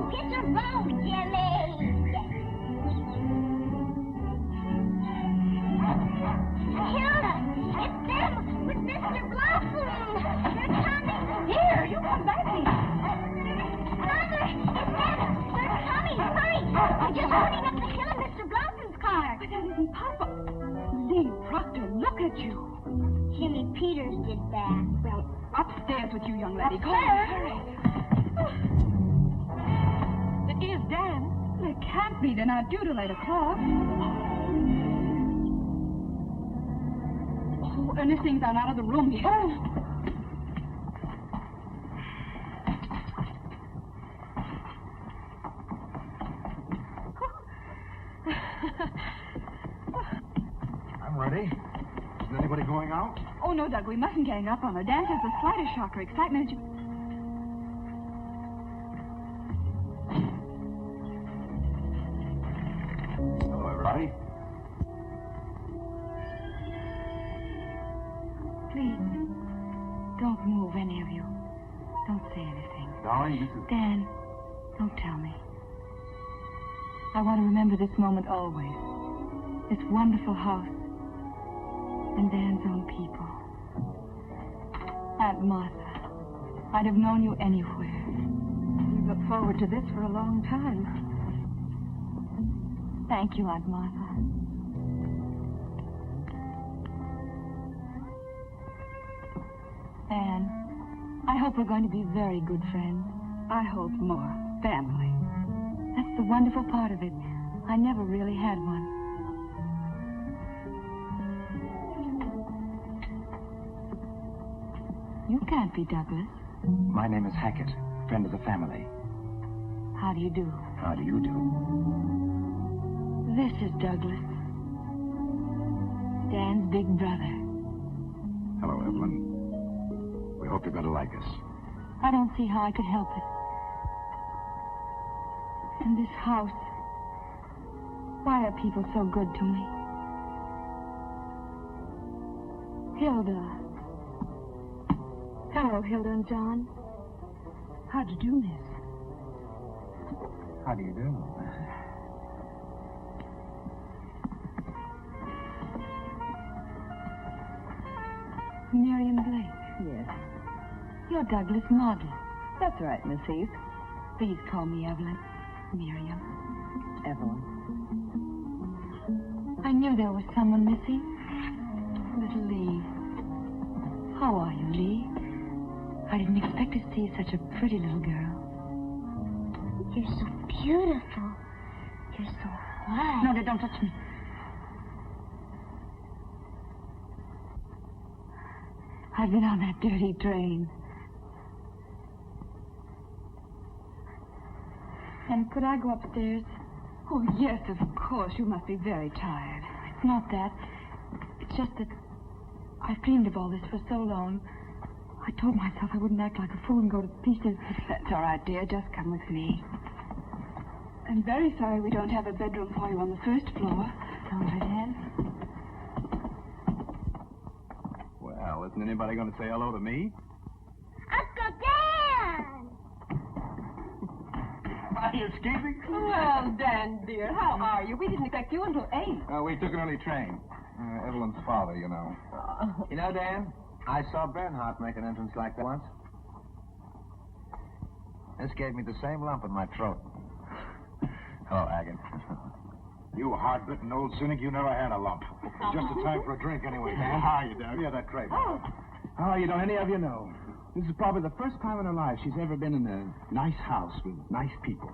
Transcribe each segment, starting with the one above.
Oh, get a road, Jimmy. Hilda, it's them with Mr. Blossom. They're coming. Here, you come back here. Mother, it's them. They're coming. Hurry. They're just running up the hill in Mr. Blossom's car. But that isn't possible. Lee, Proctor, look at you. Jimmy Peters did that. Well, upstairs with you, young lady. Go Upstairs? hurry. It is Dan. It can't be. They're not due till 8 o'clock. Oh, Ernestine's gone out of the room here. Oh. I'm ready. Is anybody going out? Oh, no, Doug, we mustn't gang up on her. Dan has the slightest shock or excitement. Hello, everybody. Please, don't move, any of you. Don't say anything. Darling, this is... Dan, don't tell me. I want to remember this moment always. This wonderful house. And Dan's own people. Aunt Martha, I'd have known you anywhere. We've looked forward to this for a long time. Thank you, Aunt Martha. Anne, I hope we're going to be very good friends. I hope more. Family. That's the wonderful part of it. I never really had one. You can't be Douglas. My name is Hackett, friend of the family. How do you do? How do you do? This is Douglas. Dan's big brother. Hello, Evelyn. We hope you're going to like us. I don't see how I could help it. And this house. Why are people so good to me? Hilda. Hello, Hilda and John. How'd you do, miss? How do you do? Miriam Blake. Yes, You're Douglas' model. that's right, Miss Heath. Please call me Evelyn. Miriam. Evelyn. I knew there was someone missing. Little Lee. How are you, Lee? I didn't expect to see such a pretty little girl. You're so beautiful. You're so white. No, don't touch me. I've been on that dirty train. And could I go upstairs? Oh, yes, of course. You must be very tired. It's not that. It's just that I've dreamed of all this for so long. I told myself I wouldn't act like a fool and go to pieces. That's all right, dear. Just come with me. I'm very sorry we don't have a bedroom for you on the first floor. All right, Anne. Well, isn't anybody going to say hello to me? Uncle Dan! Are you escaping? Well, Dan, dear, how are you? We didn't expect you until 8. We took an early train. Evelyn's father, you know. You know, Dan, I saw Bernhardt make an entrance like that once. This gave me the same lump in my throat. Hello, Hackett. You hard-bitten old cynic, you never had a lump. Just a time for a drink anyway, Dan. How are you, Doug? Yeah, that crate. Oh, you don't any of you know. This is probably the first time in her life she's ever been in a nice house with nice people.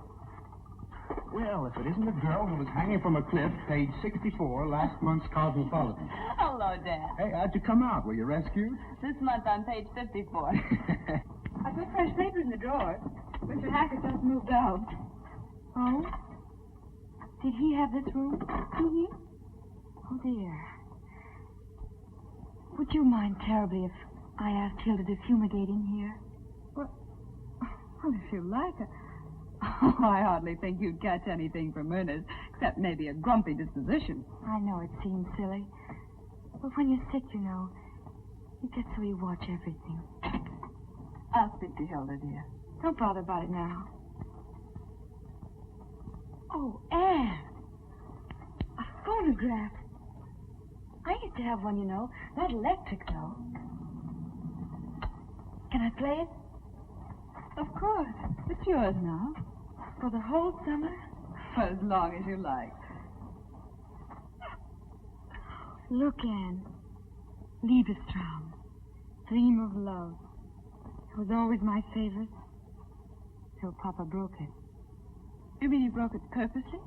Well, if it isn't the girl who was hanging from a cliff, page 64, last month's Cosmopolitan. Hello, Dan. Hey, how'd you come out? Were you rescued? This month on page 54. I put fresh paper in the drawer. Mr. Hackett just moved out. Oh? Did he have this room? Mm-hmm. Oh, dear. Would you mind terribly if I asked Hilda to fumigate in here? Well, if you like. Oh, I hardly think you'd catch anything from Ernest, except maybe a grumpy disposition. I know it seems silly. But when you're sick, you know, you get so you watch everything. I'll speak to Hilda, dear. Don't bother about it now. Oh, Anne. A phonograph. I used to have one, you know. Not electric, though. Can I play it? Of course. It's yours now. For the whole summer? For as long as you like. Look, Anne. Liebestraum. Dream of love. It was always my favorite. Till Papa broke it. You mean he broke it purposely?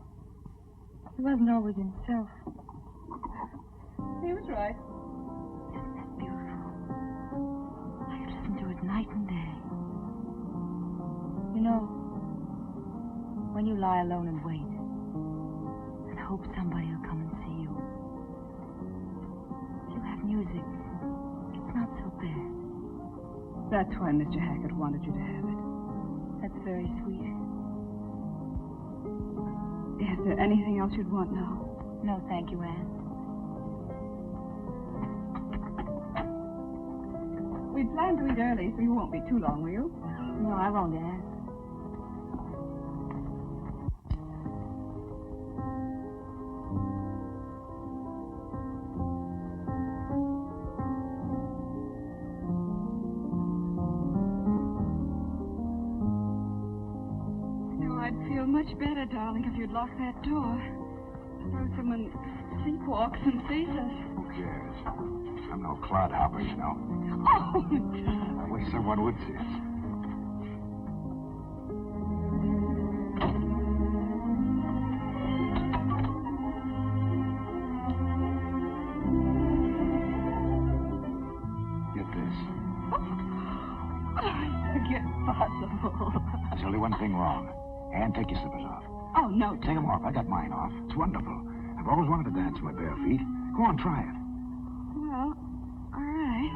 He wasn't always himself. He was right. Isn't that beautiful? I could listen to it night and day. You know, when you lie alone and wait, and hope somebody will come and see you, if you have music, it's not so bad. That's why Mr. Hackett wanted you to have it. That's very sweet. Is there anything else you'd want now? No, thank you, Anne. We planned to eat early, so you won't be too long, will you? No, I won't, Anne. I'd feel much better, darling, if you'd lock that door. Suppose someone sleepwalks and sees us. Who cares? I'm no clodhopper, you know. Oh, I wish someone would see us. Get this. Forget possible. There's only one thing wrong. Anne, take your slippers off. Oh, no. Take them off. I got mine off. It's wonderful. I've always wanted to dance with my bare feet. Go on, try it. Well, all right.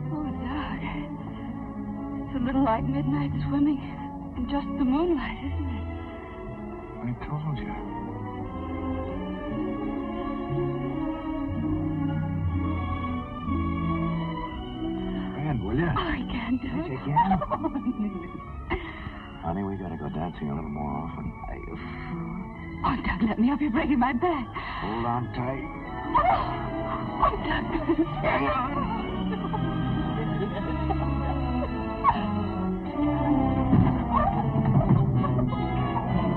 Oh, Doug. It's a little like midnight swimming in just the moonlight, isn't it? I told you. Will you? Oh, I can't do Yes, it. you can. Honey, we gotta go dancing a little more often. Oh, Doug, let me help you breaking my back. Hold on tight. Oh, Doug.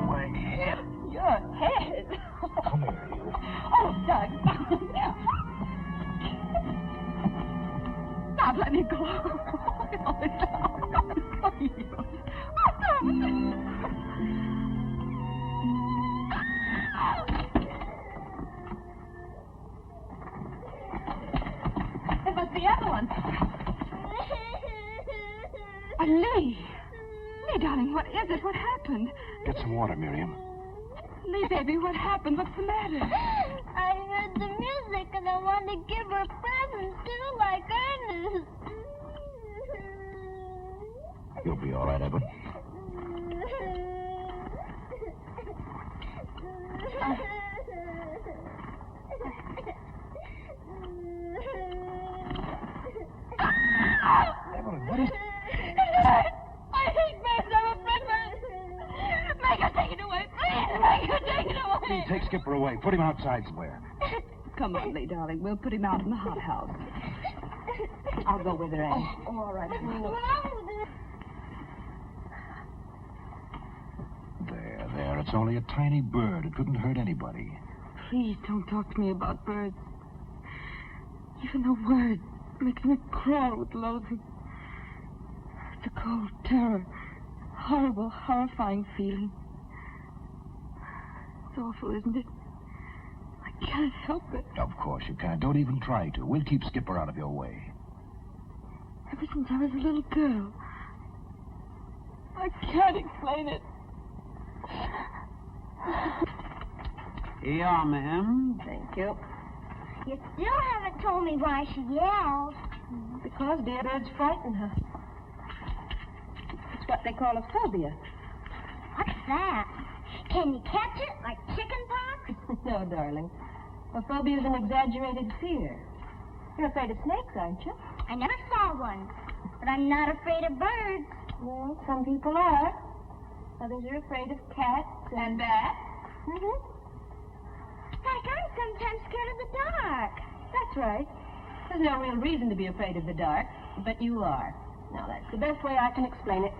My head. Your head. Come here, you. Oh, Doug. Stop, let me go. It must be Evelyn. Lee, darling, what is it? What happened? Get some water, Miriam. Lee, baby, what happened? What's the matter? I heard the music and I wanted to give her presents too, like Ernest. You'll be all right, Evan. Evelyn, what is... I hate birds. I'm afraid birds. Make her take it away, please. Make her take it away. Lee, take Skipper away. Put him outside somewhere. Come on, Lee, darling. We'll put him out in the hothouse. I'll go with her, Anne. Oh, all right. There. It's only a tiny bird. It couldn't hurt anybody. Please don't talk to me about birds. Even the word makes me crawl with loathing. It's a cold terror. Horrible, horrifying feeling. It's awful, isn't it? I can't help it. Of course you can't. Don't even try to. We'll keep Skipper out of your way. Ever since I was a little girl. I can't explain it. Here you are, ma'am. Thank you. You still haven't told me why she yells. Because dear birds frighten her. It's what they call a phobia. What's that? Can you catch it like chicken pox? No, darling. Well, phobia is an exaggerated fear. You're afraid of snakes, aren't you? I never saw one, but I'm not afraid of birds. Well, some people are. Others are afraid of cats and bats. Mm-hmm. Heck, I'm sometimes scared of the dark. That's right. There's no real reason to be afraid of the dark, but you are. Now, that's the best way I can explain it.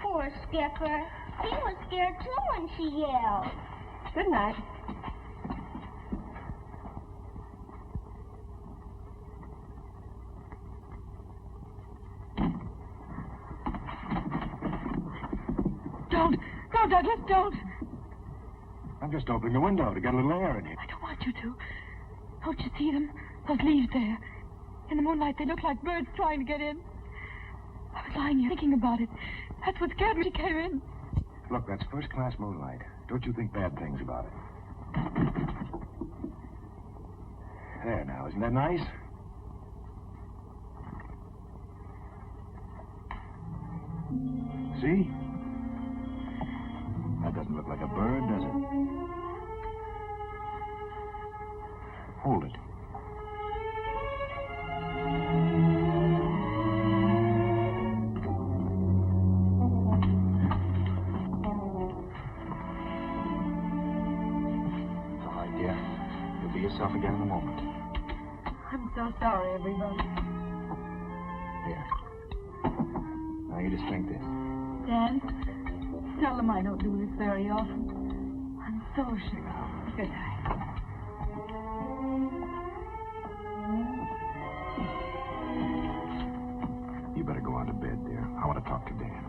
Poor Skipper. He was scared, too, when she yelled. Good night. Don't. No, Douglas, don't. I'm just opening the window to get a little air in here. I don't want you to. Don't you see them? Those leaves there. In the moonlight, they look like birds trying to get in. I was lying here thinking about it. That's what scared me. She came in. Look, that's first-class moonlight. Don't you think bad things about it. There now, isn't that nice? See? That doesn't look like a bird, does it? Hold it. All right, dear. You'll be yourself again in a moment. I'm so sorry, everybody. Here. Now you just drink this. Dan, tell them I don't do this very often. I'm so sure. Good night. You better go on to bed, dear. I want to talk to Dan.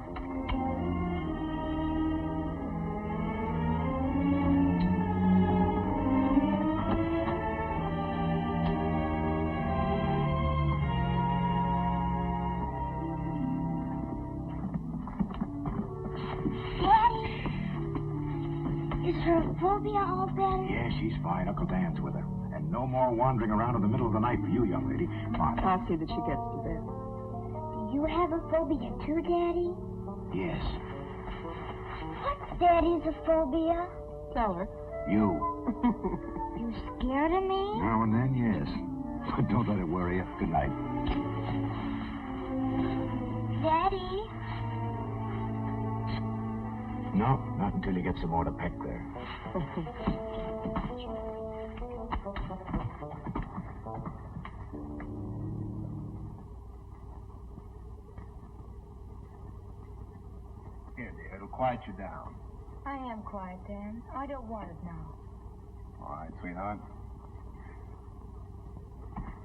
Is her phobia all better? Yeah, she's fine. Uncle Dan's with her. And no more wandering around in the middle of the night for you, young lady. Come on. I'll see that she gets to bed. Do you have a phobia too, Daddy? Yes. What's Daddy's phobia? Tell her. You. You scared of me? Now and then, yes. But don't let it worry you. Good night. Daddy? No, not until you get some more to peck there. Here, dear, it'll quiet you down. I am quiet, Dan. I don't want it now. All right, sweetheart.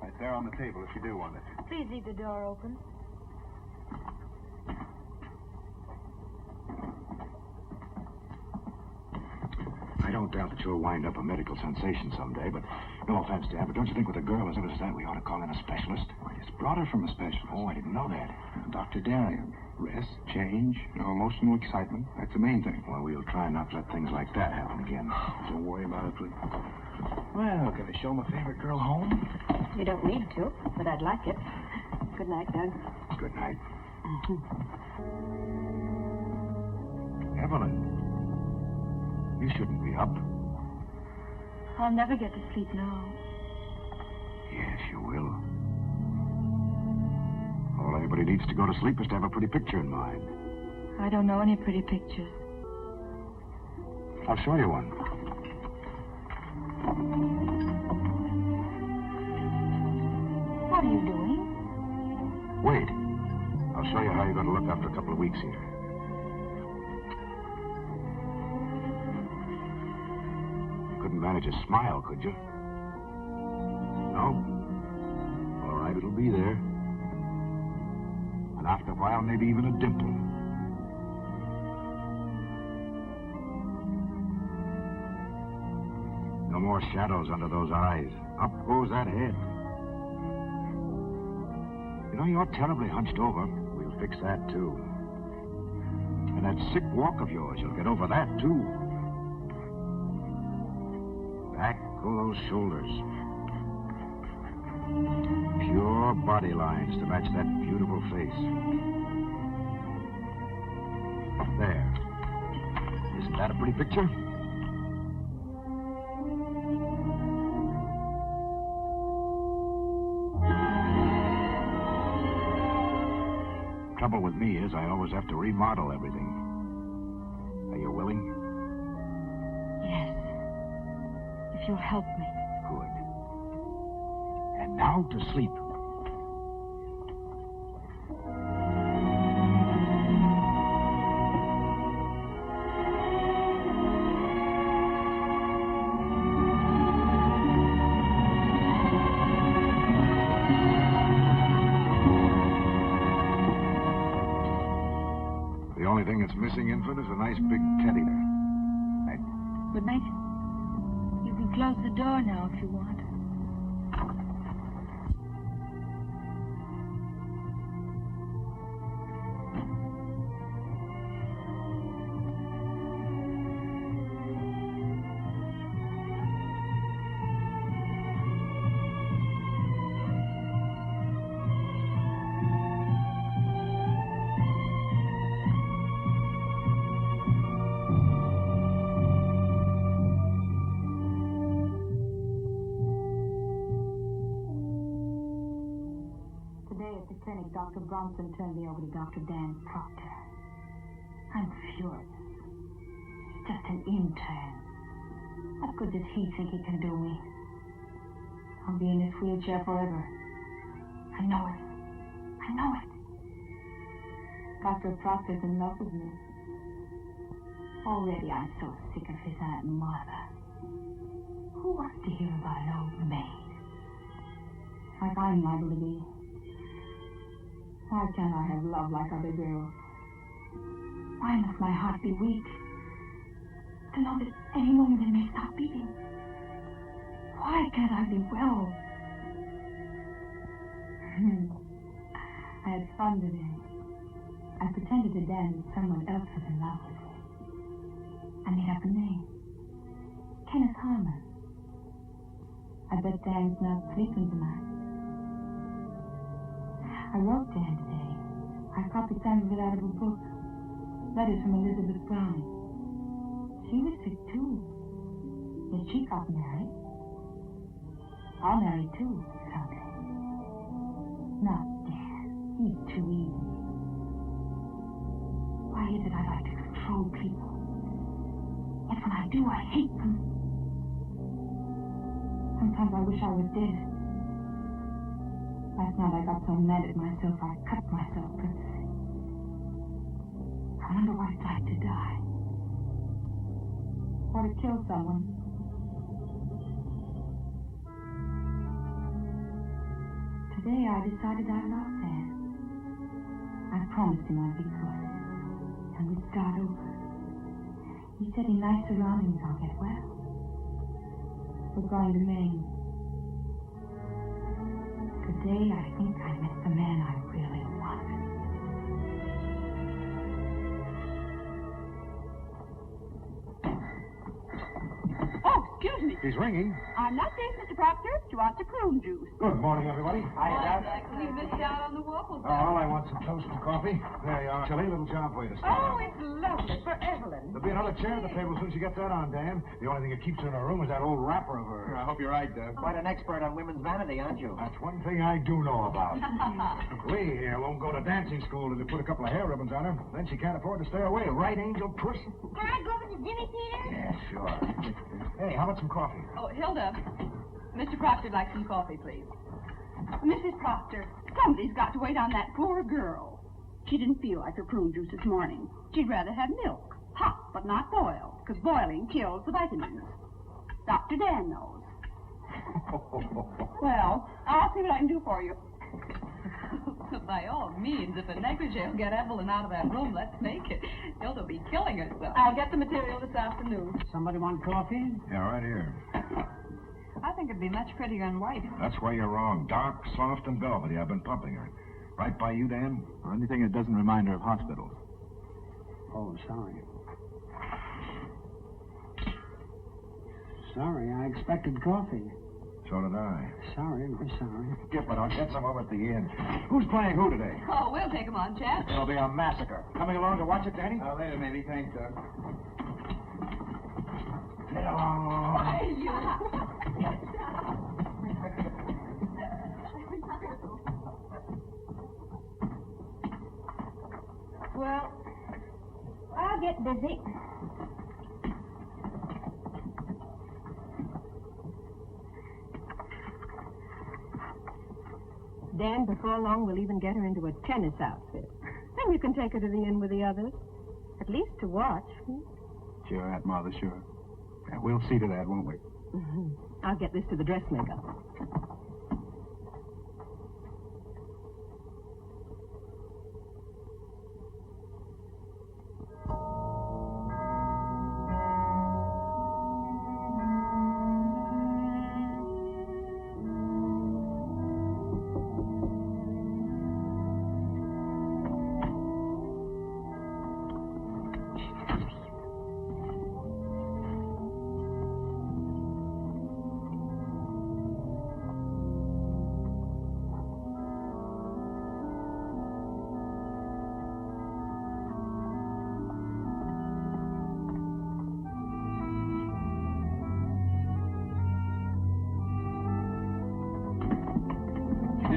Right there on the table if you do want it. Please leave the door open. I don't doubt that you'll wind up a medical sensation someday, but no offense, Dad, but don't you think with a girl as old as that we ought to call in a specialist? I just brought her from a specialist. Oh, I didn't know that. Dr. Darien. Rest, change, no emotional excitement. That's the main thing. Well, we'll try not to let things like that happen again. Don't worry about it, please. Well, can I show my favorite girl home? You don't need to, but I'd like it. Good night, Doug. Good night. Evelyn, you shouldn't be up. I'll never get to sleep now. Yes, you will. All anybody needs to go to sleep is to have a pretty picture in mind. I don't know any pretty pictures. I'll show you one. What are you doing? Wait. I'll show you how you're going to look after a couple of weeks here. You couldn't manage a smile, could you? No? All right, it'll be there. And after a while, maybe even a dimple. No more shadows under those eyes. Up goes that head. You know, you're terribly hunched over. We'll fix that, too. And that sick walk of yours, you'll get over that, too. Back go those shoulders. Pure body lines to match that beautiful face. There. Isn't that a pretty picture? trouble with me is I always have to remodel everything. Are you willing? Yes. If you'll help me. Good. And now to sleep. The only thing that's missing, Infant, is a nice big Ketti there. Right. Good night. You can close the door now if you want. Dr. Bronson turned me over to Dr. Dan Proctor. I'm furious. He's just an intern. What good does he think he can do me? I'll be in this wheelchair forever. I know it. I know it. Dr. Proctor's in love with me. Already I'm so sick of his Aunt Martha. Who wants to hear about an old maid? Like I'm liable to be. Why can't I have love like other girls? Why must my heart be weak? To know that any moment it may stop beating. Why can't I be well? I had fun today. I pretended to Dan that someone else was in love with me. I made up a name. Kenneth Harmon. I bet Dan's not sleeping tonight. I wrote Dan today. I copied some of it out of a book. Letters from Elizabeth Brahm. She was sick, too. Yet she got married. I'll marry, too, someday. Not Dan. He's too easy. Why is it I like to control people? Yet when I do, I hate them. Sometimes I wish I was dead. Last night I got so mad at myself I cut myself purposely. I wonder what it's like to die. Or to kill someone. Today I decided I loved Dan. I promised him I'd be good. And we'd start over. He said in nice surroundings I'll get well. We're going to Maine. Today, I think I met the man I really wanted. Oh, excuse me. He's ringing. I'm not safe, Mr. Proctor. Do you want the prune juice? Good morning, everybody. We missed out on the waffles. Oh, I want some toast and coffee. There you are. Chilly, little job for you to start. Oh, it's lovely for Evelyn. There'll be another chair at the table as soon as you get that on, Dan. The only thing that keeps her in her room is that old wrapper of hers. I hope you're right, Dad. Quite an expert on women's vanity, aren't you? That's one thing I do know about. We here won't go to dancing school till they put a couple of hair ribbons on her. Then she can't afford to stay away. Right, Angel Puss? Can I go with the Jimmy Peters? Yeah, sure. Hey, how about some coffee? Oh, Hilda. Mr. Proctor'd like some coffee, please. Mrs. Proctor, somebody's got to wait on that poor girl. She didn't feel like her prune juice this morning. She'd rather have milk. Hot, but not boiled, because boiling kills the vitamins. Dr. Dan knows. Well, I'll see what I can do for you. By all means, if a negligee will get Evelyn out of that room, let's make it. Hilda will be killing herself. I'll get the material this afternoon. Somebody want coffee? Yeah, right here. I think it'd be much prettier in white. That's where you're wrong. Dark, soft, and velvety. I've been pumping her. Right by you, Dan? Or anything that doesn't remind her of hospitals. Oh, sorry. Sorry, I expected coffee. So did I. Sorry, very sorry. Skip it. I'll get some over at the inn. Who's playing who today? Oh, we'll take 'em on, Chad. It'll be a massacre. Coming along to watch it, Danny? Later, maybe. Thanks, Doug. Get along. busy. Dan, before long, we'll even get her into a tennis outfit. Then you can take her to the inn with the others. At least to watch. Sure, Aunt Martha, sure. Yeah, we'll see to that, won't we? Mm-hmm. I'll get this to the dressmaker.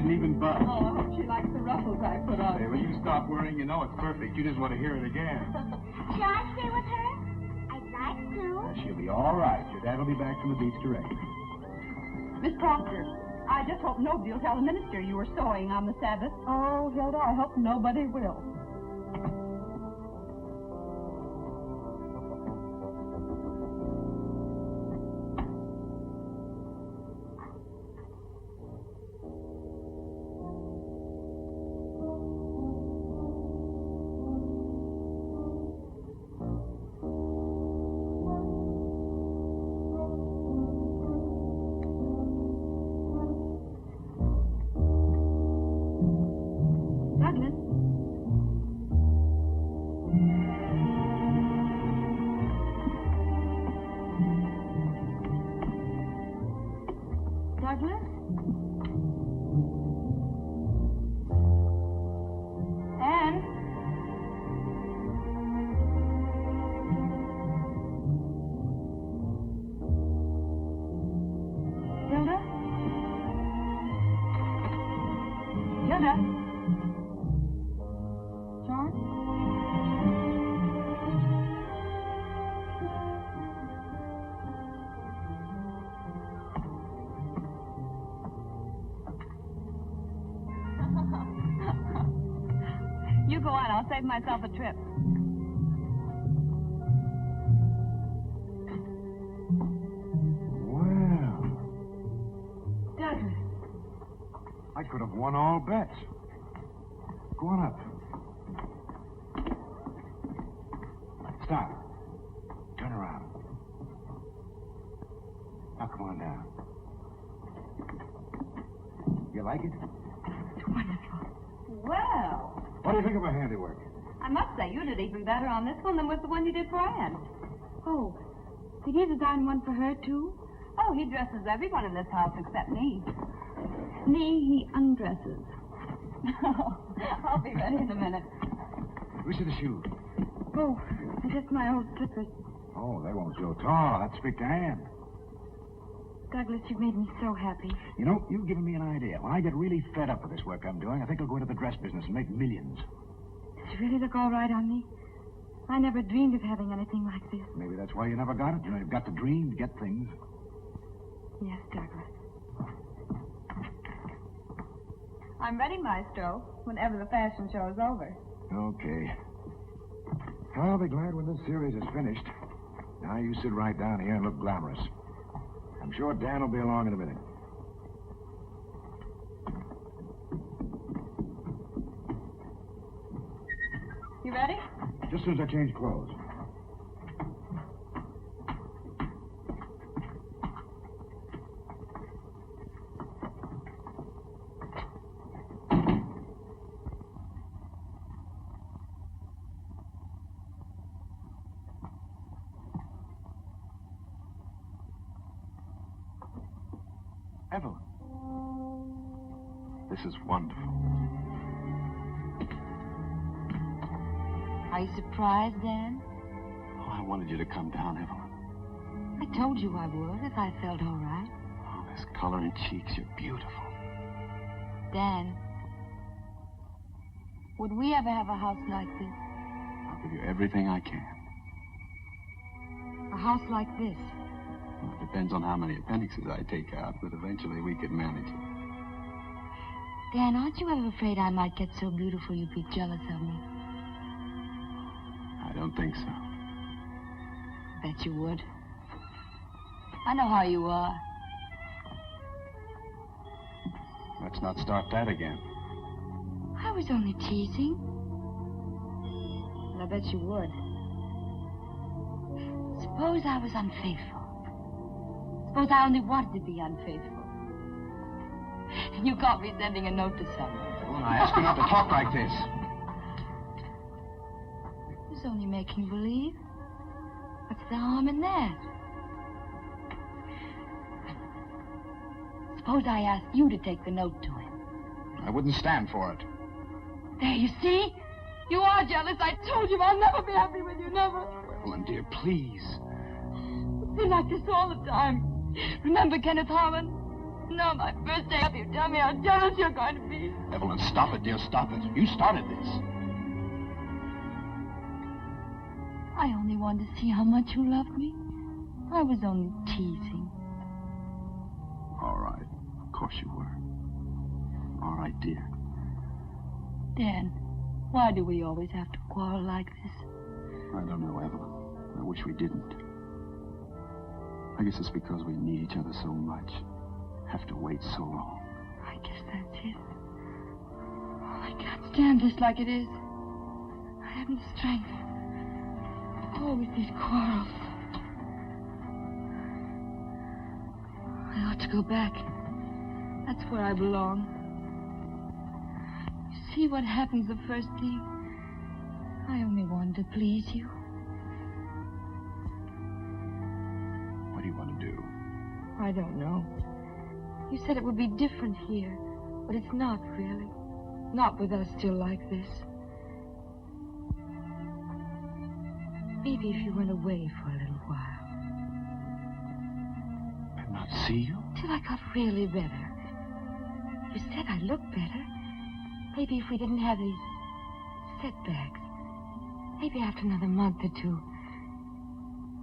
Even budge. Oh, I hope she likes the ruffles I put on. Hey, when you stop worrying, you know it's perfect. You just want to hear it again. Shall I stay with her? I'd like to. She'll be all right. Your dad will be back from the beach directly. Miss Proctor, I just hope nobody will tell the minister you were sewing on the Sabbath. Oh, Hilda, I hope nobody will. You go on. I'll save myself a trip. Well, Douglas. I could have won all bets. Go on up. Stop. Turn around. Now come on down. You like it? It's wonderful. Well, What do you think of my handiwork? I must say, you did even better on this one than was the one you did for Anne. Oh, did you design one for her, too? Oh, he dresses everyone in this house except me. Me, he undresses. I'll be ready in a minute. Which are the shoes? Oh, just my old slippers. Oh, they won't go tall. I'd speak to Anne. Douglas, you've made me so happy. You know, you've given me an idea. When I get really fed up with this work I'm doing, I think I'll go into the dress business and make millions. Does it really look all right on me? I never dreamed of having anything like this. Maybe that's why you never got it. You know, you've got to dream to get things. Yes, Douglas. I'm ready, Maestro, whenever the fashion show is over. Okay. I'll be glad when this series is finished. Now you sit right down here and look glamorous. I'm sure Dan will be along in a minute. You ready? Just as soon as I change clothes. Evelyn. This is wonderful. Are you surprised, Dan? Oh, I wanted you to come down, Evelyn. I told you I would if I felt all right. Oh, this color in cheeks, you're beautiful. Dan, would we ever have a house like this? I'll give you everything I can. A house like this. Well, it depends on how many appendixes I take out, but eventually we could manage it. Dan, aren't you ever afraid I might get so beautiful you'd be jealous of me? I don't think so. Bet you would. I know how you are. Let's not start that again. I was only teasing. Well, I bet you would. Suppose I was unfaithful. Suppose I only wanted to be unfaithful. And you caught me sending a note to someone. Well, I ask you not to talk like this. It was only making believe. What's the harm in that? Suppose I asked you to take the note to him. I wouldn't stand for it. There, you see? You are jealous. I told you I'll never be happy with you, never. Evelyn, dear, please. It's been like this all the time. Remember Kenneth Harmon? No, my first day up, you tell me how jealous you're going to be. Evelyn, stop it, dear, stop it. You started this. I only wanted to see how much you loved me. I was only teasing. All right. Of course you were. All right, dear. Dan, why do we always have to quarrel like this? I don't know, Evelyn. I wish we didn't. I guess it's because we need each other so much. Have to wait so long. I guess that's it. Oh, I can't stand this like it is. I haven't the strength. Always these quarrels. I ought to go back. That's where I belong. You see what happens the first thing? I only wanted to please you. What do you want to do? I don't know. You said it would be different here, but it's not really. Not with us still like this. Maybe if you went away for a little while. And not see you? Till I got really better. You said I looked better. Maybe if we didn't have these setbacks. Maybe after another month or two.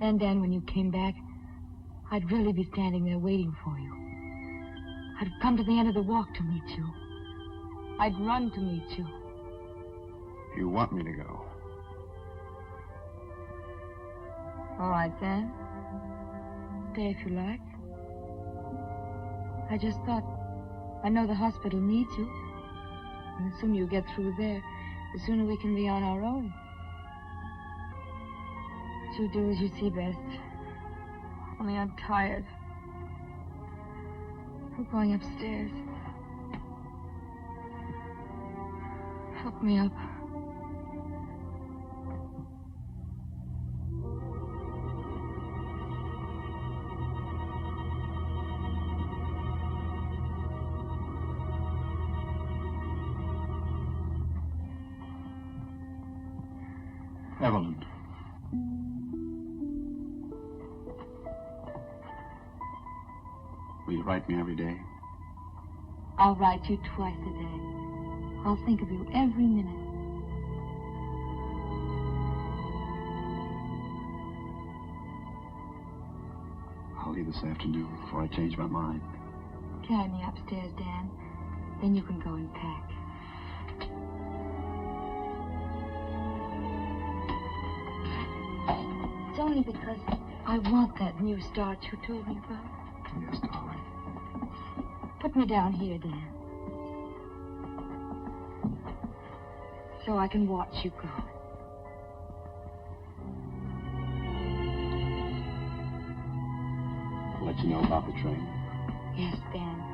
Then, Dan, when you came back, I'd really be standing there waiting for you. I'd have come to the end of the walk to meet you. I'd run to meet you. You want me to go? All right, then. Stay if you like. I just thought, I know the hospital needs you. And the sooner you get through there, the sooner we can be on our own. But you do as you see best. Only I'm tired. I'm going upstairs. Help me up. Evelyn. Will you write me every day? I'll write you twice a day. I'll think of you every minute. I'll leave this afternoon before I change my mind. Carry me upstairs, Dan. Then you can go and pack. It's only because I want that new start you told me about. Yes, darling. Put me down here, Dan. So I can watch you go. I'll let you know about the train. Yes, Dan.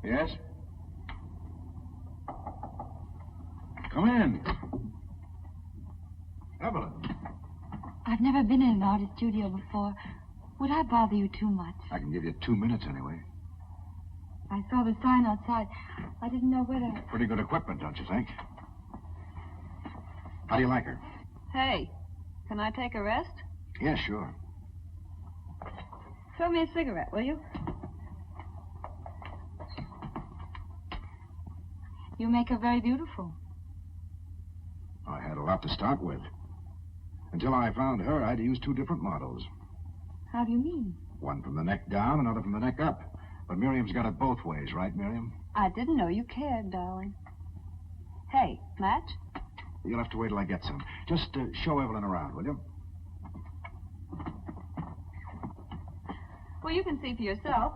Yes? Come in. Evelyn. I've I've never been in an artist studio before. Would I bother you too much? I can give you 2 minutes anyway. I saw the sign outside. I didn't know whether... Pretty good equipment, don't you think? How do you like her? Hey, can I take a rest? Yeah, sure. Throw me a cigarette, will you? You make her very beautiful. I had a lot to start with. Until I found her, I had to use 2 different models. How do you mean? One from the neck down, another from the neck up. But Miriam's got it both ways, right, Miriam? I didn't know you cared, darling. Hey, match? You'll have to wait till I get some. Just show Evelyn around, will you? Well, you can see for yourself.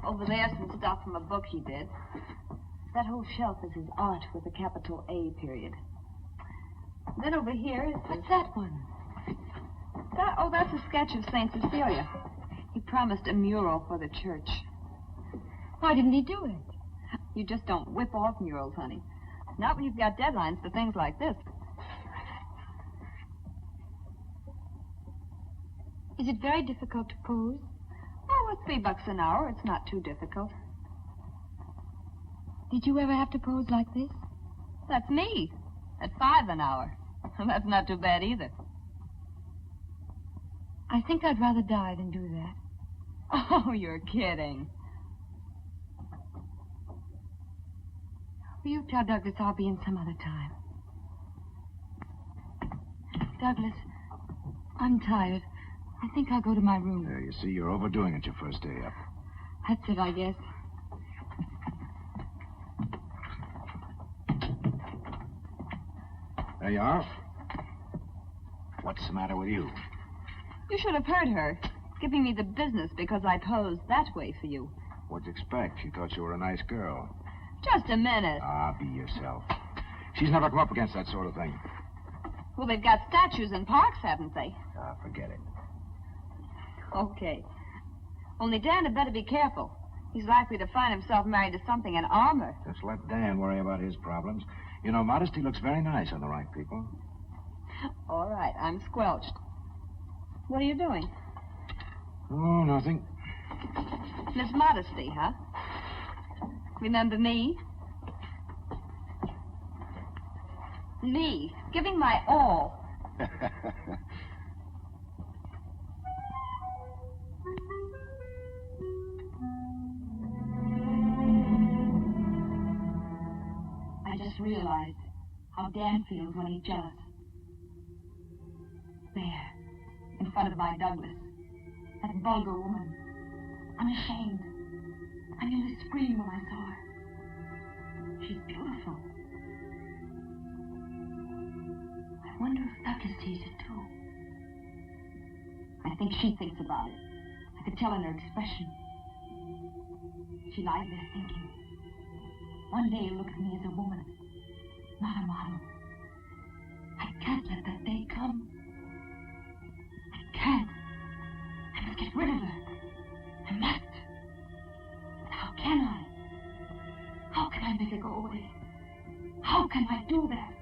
Over there's some stuff from a book he did. That whole shelf is his art with a capital A period. Then over here is... What's that one? That's a sketch of St. Cecilia. He promised a mural for the church. Why didn't he do it? You just don't whip off murals, honey. Not when you've got deadlines for things like this. Is it very difficult to pose? Oh, with $3 an hour, it's not too difficult. Did you ever have to pose like this? That's me. At $5 an hour. That's not too bad either. I think I'd rather die than do that. Oh, you're kidding. Will you tell Douglas I'll be in some other time? Douglas, I'm tired. I think I'll go to my room. There, you see, you're overdoing it your first day up. That's it, I guess. There you are. What's the matter with you? You should have heard her, giving me the business because I posed that way for you. What'd you expect? She thought you were a nice girl. Just a minute. Ah, be yourself. She's never come up against that sort of thing. Well, they've got statues in parks, haven't they? Ah, forget it. Okay. Only Dan had better be careful. He's likely to find himself married to something in armor. Just let Dan worry about his problems. You know, modesty looks very nice on the right people. All right, I'm squelched. What are you doing? Oh, nothing. Miss Modesty, huh? Remember me? Me, giving my all. I just realized how Dan feels when he's jealous. There, in front of my Douglas, that vulgar woman. Unashamed. I nearly screamed when I saw her. She's beautiful. I wonder if Douglas sees it too. I think she thinks about it. I could tell in her expression. She lies there thinking. One day you'll look at me as a woman, not a model. I can't let that day come. I can't. I must get rid of her. I must. But how can I? How can I make her go away? How can I do that?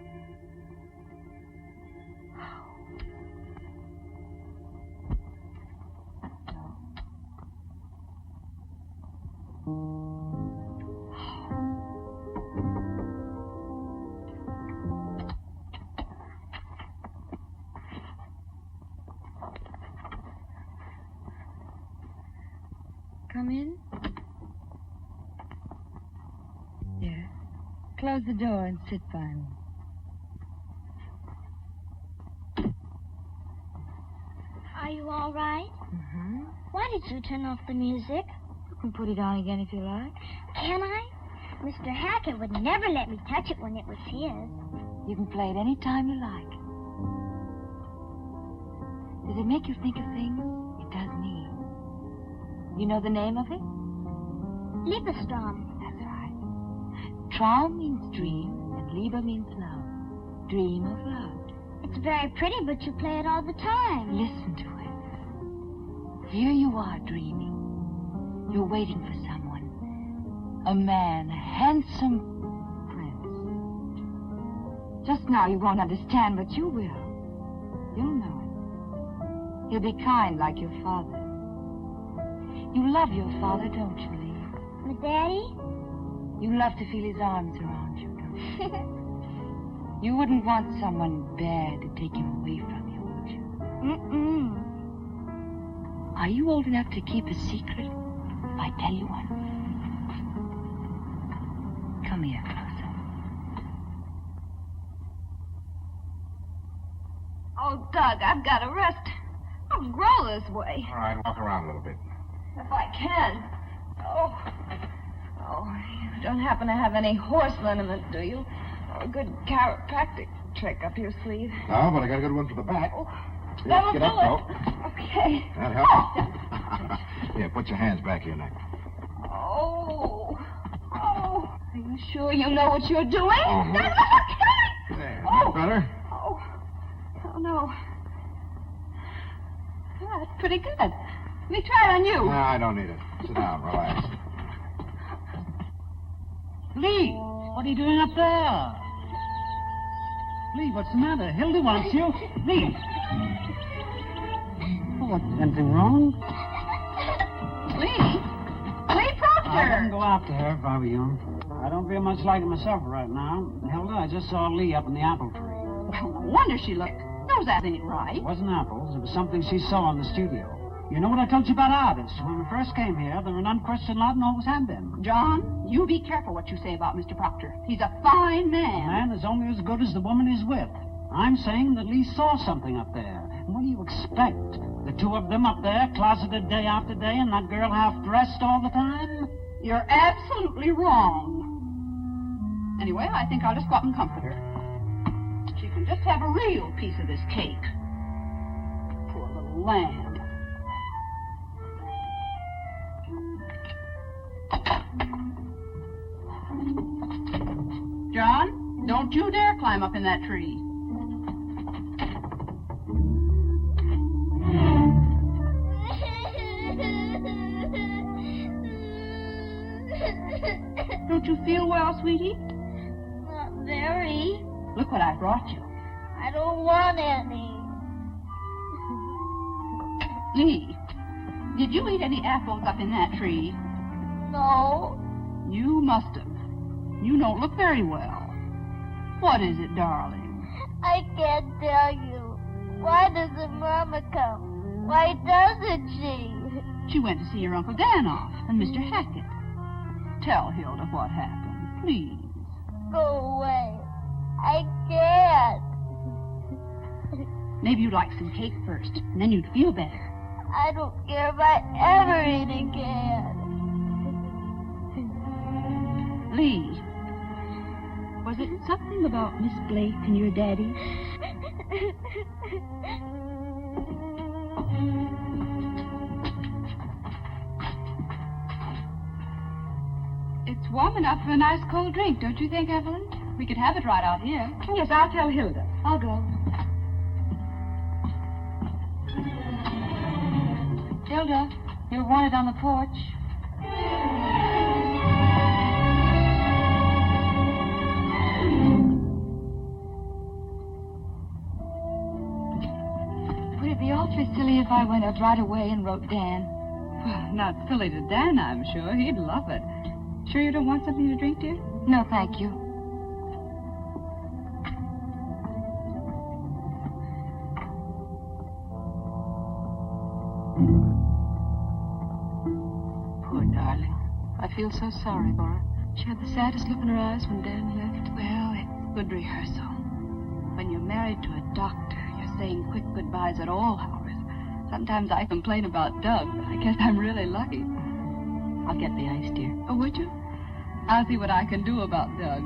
Come in. Yes. Close the door and sit by me. Are you all right? Mm-hmm. Why did you turn off the music? You can put it on again if you like. Can I? Mr. Hackett would never let me touch it when it was his. You can play it any time you like. Does it make you think of things? It does me. You know the name of it? Liebestrom. That's right. Traum means dream, and Liebe means love. Dream of love. It's very pretty, but you play it all the time. Listen to it. Here you are dreaming. You're waiting for someone. A man, a handsome prince. Just now you won't understand, but you will. You'll know it. He'll be kind like your father. You love your father, don't you, Lee? My daddy? You love to feel his arms around you, don't you? You wouldn't want someone bad to take him away from you, would you? Mm-mm. Are you old enough to keep a secret if I tell you one? Come here, closer. Oh, Doug, I've got to rest. I'll grow this way. All right, walk around a little bit. If I can. Oh, you don't happen to have any horse liniment, do you? Or a good chiropractic trick up your sleeve? No, but I got a good one for the back. Oh, Here, that'll get do up, it. though. Okay. That helps. Here, put your hands back here, neck. Oh. Are you sure you know what you're doing? Uh-huh. Okay. There, that better? Oh, no. Oh, that's pretty good. Let me try it on you. No, I don't need it. Sit down, relax. Lee, what are you doing up there? Lee, what's the matter? Hilda wants you. Lee. Oh, what, anything wrong? Lee Proctor. I wouldn't go after her if I were you. I don't feel much like it myself right now. Hilda, I just saw Lee up in the apple tree. Well, no wonder she looked. Those apples ain't right. It wasn't apples. It was something she saw in the studio. You know what I told you about artists? When we first came here, they're an unquestioned lot and always have been. John, you be careful what you say about Mr. Proctor. He's a fine man. A man is only as good as the woman he's with. I'm saying that Lee saw something up there. And what do you expect? The two of them up there, closeted day after day, and that girl half-dressed all the time? You're absolutely wrong. Anyway, I think I'll just go up and comfort her. She can just have a real piece of this cake. Poor little lamb. John, don't you dare climb up in that tree. Don't you feel well, sweetie? Not very. Look what I brought you. I don't want any. Lee, did you eat any apples up in that tree? No. You must have. You don't look very well. What is it, darling? I can't tell you. Why doesn't Mama come? Why doesn't she? She went to see your Uncle Dan off and Mr. Hackett. Tell Hilda what happened, please. Go away. I can't. Maybe you'd like some cake first, and then you'd feel better. I don't care if I ever eat again. Lee, was it something about Miss Blake and your daddy? It's warm enough for a nice cold drink, don't you think, Evelyn? We could have it right out here. Yes, I'll tell Hilda. I'll go. Hilda, you're wanted on the porch. Would it be awfully silly if I went up right away and wrote Dan? Well, not silly to Dan, I'm sure. He'd love it. Sure you don't want something to drink, dear? No, thank you. Poor darling. I feel so sorry for her. She had the saddest look in her eyes when Dan left. Well, it's good rehearsal. When you're married to a doctor, you're saying quick goodbyes at all hours. Sometimes I complain about Doug, but I guess I'm really lucky. I'll get the ice, dear. Oh, would you? I'll see what I can do about Doug.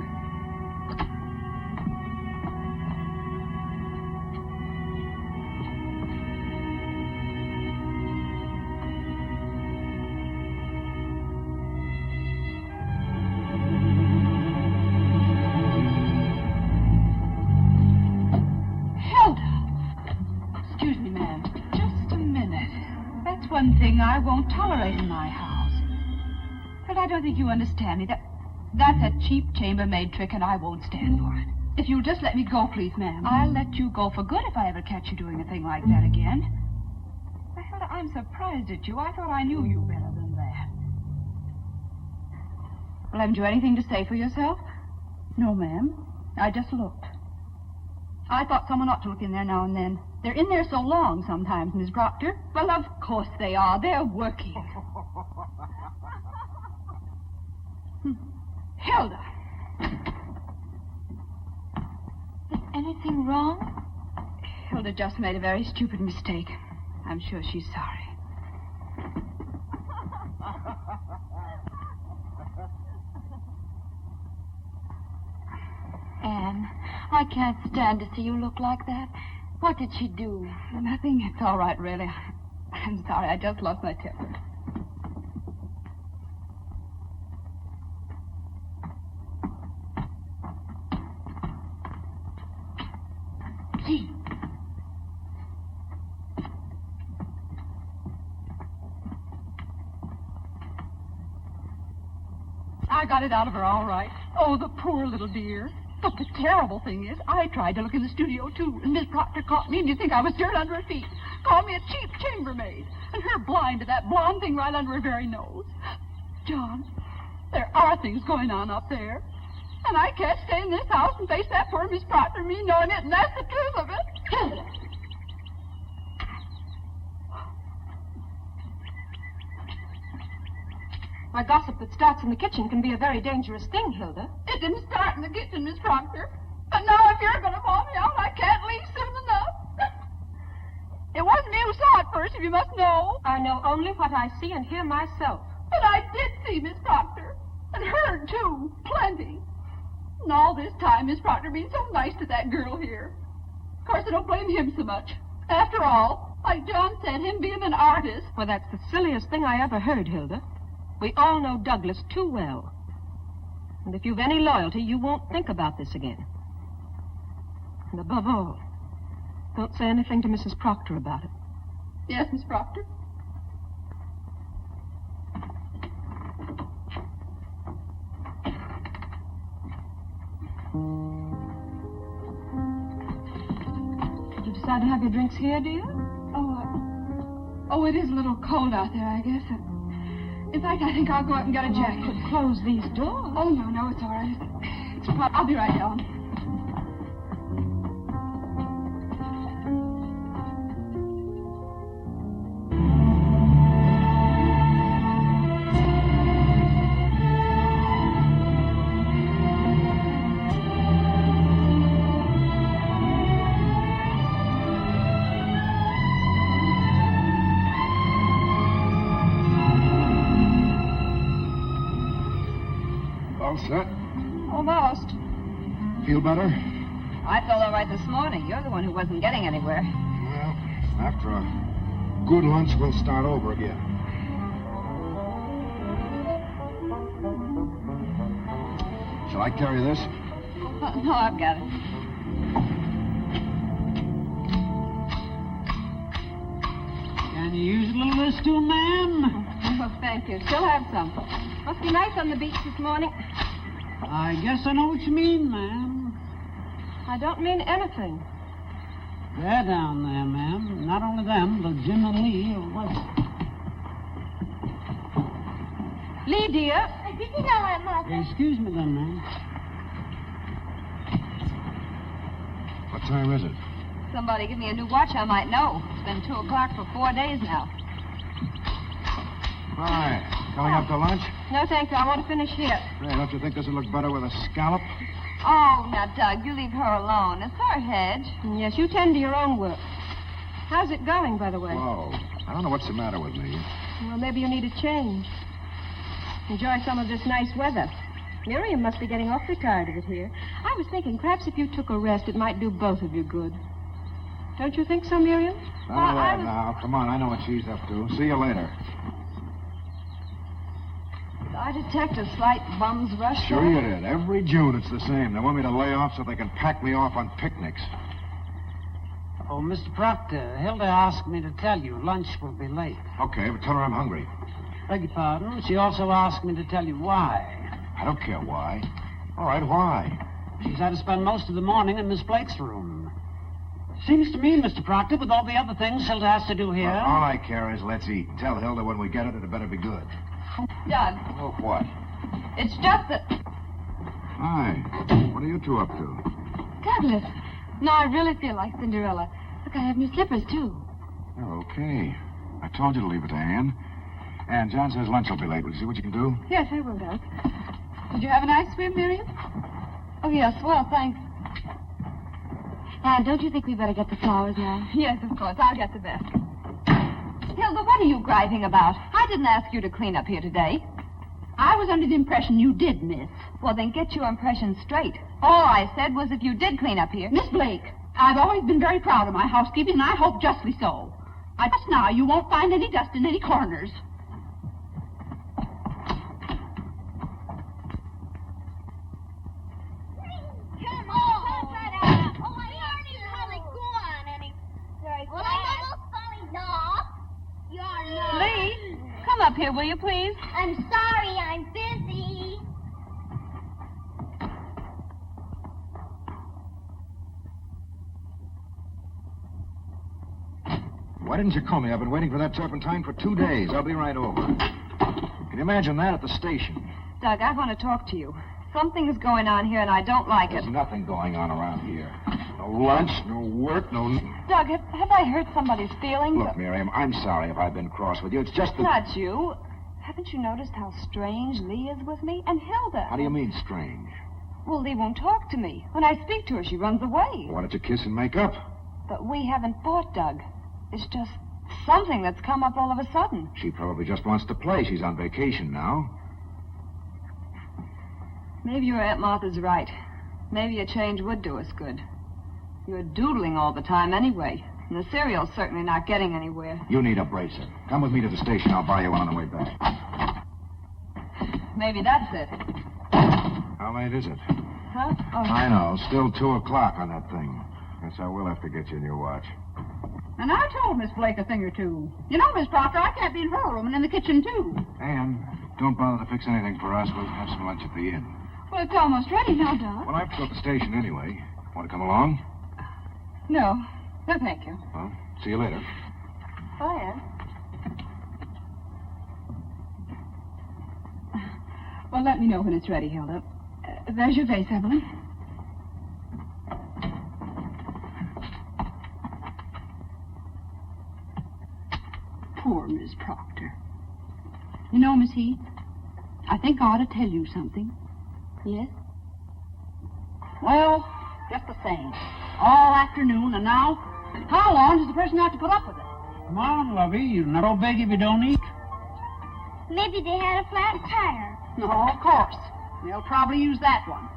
Excuse me, ma'am. Just a minute. That's one thing I won't tolerate in my house. But I don't think you understand me. That's a cheap chambermaid trick, and I won't stand for it. If you'll just let me go, please, ma'am. I'll let you go for good if I ever catch you doing a thing like that again. I'm surprised at you. I thought I knew you better than that. Well, haven't you anything to say for yourself? No, ma'am. I just looked. I thought someone ought to look in there now and then. They're in there so long sometimes, Miss Proctor. Well, of course they are. They're working. Hilda. Is anything wrong? Hilda just made a very stupid mistake. I'm sure she's sorry. Anne, I can't stand to see you look like that. What did she do? Nothing. It's all right, really. I'm sorry. I just lost my temper. Gee. I got it out of her all right. Oh, the poor little dear. But the terrible thing is, I tried to look in the studio, too, and Miss Proctor caught me, and you think I was dirt under her feet. Called me a cheap chambermaid, and her blind to that blonde thing right under her very nose. John, there are things going on up there, and I can't stay in this house and face that poor Miss Proctor, me knowing it, and that's the truth of it. Hilda! Why, gossip that starts in the kitchen can be a very dangerous thing, Hilda. It didn't start in the kitchen, Miss Proctor. But now if you're going to paw me out, I can't leave soon enough. It wasn't me who saw it first, if you must know. I know only what I see and hear myself. But I did see Miss Proctor. And heard, too. Plenty. And all this time, Miss Proctor being so nice to that girl here. Of course, I don't blame him so much. After all, like John said, him being an artist. Well, that's the silliest thing I ever heard, Hilda. We all know Douglas too well. And if you've any loyalty, you won't think about this again. And above all, don't say anything to Mrs. Proctor about it. Yes, Miss Proctor? Did you decide to have your drinks here, dear? Oh, it is a little cold out there, I guess. In fact, I think I'll go up and get a jacket. Could close these doors. Oh, no, it's all right. I'll be right down. All set? Almost. Feel better? I felt all right this morning. You're the one who wasn't getting anywhere. Well, after a good lunch, we'll start over again. Shall I carry this? No, I've got it. Can you use a little of this too, ma'am? Oh, thank you. Still have some. Must be nice on the beach this morning. I guess I know what you mean, ma'am. I don't mean anything. They're down there, ma'am. Not only them, but Jim and Lee. Lee, dear. Excuse me then, ma'am. What time is it? Somebody give me a new watch, I might know. It's been 2 o'clock for 4 days now. Hi. Going up to lunch? No, thank you. I want to finish here. Hey, don't you think this would look better with a scallop? Oh, now, Doug, you leave her alone. It's her hedge. Yes, you tend to your own work. How's it going, by the way? Whoa. I don't know what's the matter with me. Well, maybe you need a change. Enjoy some of this nice weather. Miriam must be getting awfully tired of it here. I was thinking perhaps if you took a rest, it might do both of you good. Don't you think so, Miriam? Now, come on. I know what she's up to. See you later. I detect a slight bum's rush. Sure you did. Every June it's the same. They want me to lay off so they can pack me off on picnics. Oh, Mr. Proctor, Hilda asked me to tell you lunch will be late. Okay, but tell her I'm hungry. Beg your pardon? She also asked me to tell you why. I don't care why. All right, why? She's had to spend most of the morning in Miss Blake's room. Seems to me, Mr. Proctor, with all the other things Hilda has to do here... Well, all I care is let's eat. Tell Hilda when we get it, it better be good. Doug, Oh, what? it's just that... Hi. What are you two up to? Douglas. No, I really feel like Cinderella. Look, I have new slippers, too. Oh, okay. I told you to leave it to Anne. And John says lunch will be late. Will you see what you can do? Yes, I will, Doug. Did you have a nice swim, Miriam? Oh, yes, well, thanks. Anne, don't you think we better get the flowers now? Yes, of course. I'll get the best. Hilda, what are you griping about? I didn't ask you to clean up here today. I was under the impression you did, miss. Well, then get your impression straight. All I said was if you did clean up here... Miss Blake, I've always been very proud of my housekeeping, and I hope justly so. Just now, you won't find any dust in any corners. Lee, come up here, will you, please? I'm sorry, I'm busy. Why didn't you call me? I've been waiting for that turpentine for 2 days. I'll be right over. Can you imagine that at the station? Doug, I want to talk to you. Something is going on here, and I don't like There's it. nothing going on around here. No lunch, no work, no... Doug, have I hurt somebody's feelings? Look, Miriam, I'm sorry if I've been cross with you. It's just that... Not you. Haven't you noticed how strange Lee is with me? And Hilda. How do you mean, strange? Well, Lee won't talk to me. When I speak to her, she runs away. Why don't you kiss and make up? But we haven't fought, Doug. It's just something that's come up all of a sudden. She probably just wants to play. She's on vacation now. Maybe your Aunt Martha's right. Maybe a change would do us good. You're doodling all the time anyway, and the cereal's certainly not getting anywhere. You need a bracer. Come with me to the station. I'll buy you one on the way back. Maybe that's it. How late is it? Huh? Oh. I know. Still 2 o'clock on that thing. Guess I will have to get you a new watch. And I told Miss Blake a thing or two. You know, Miss Proctor, I can't be in her room and in the kitchen, too. Anne, don't bother to fix anything for us. We'll have some lunch at the inn. Well, it's almost ready now, Doug. Well, I have to go to the station anyway. Want to come along? No. No, thank you. Well, see you later. Bye, Anne. Well, let me know when it's ready, Hilda. There's your vase, Evelyn. Poor Miss Proctor. You know, Miss Heath, I think I ought to tell you something. Yes? Well, just the same. All afternoon, and now, how long does the person have to put up with it? Come on, lovey. You're not all big if you don't eat. Maybe they had a flat tire. No, of course. They'll probably use that one.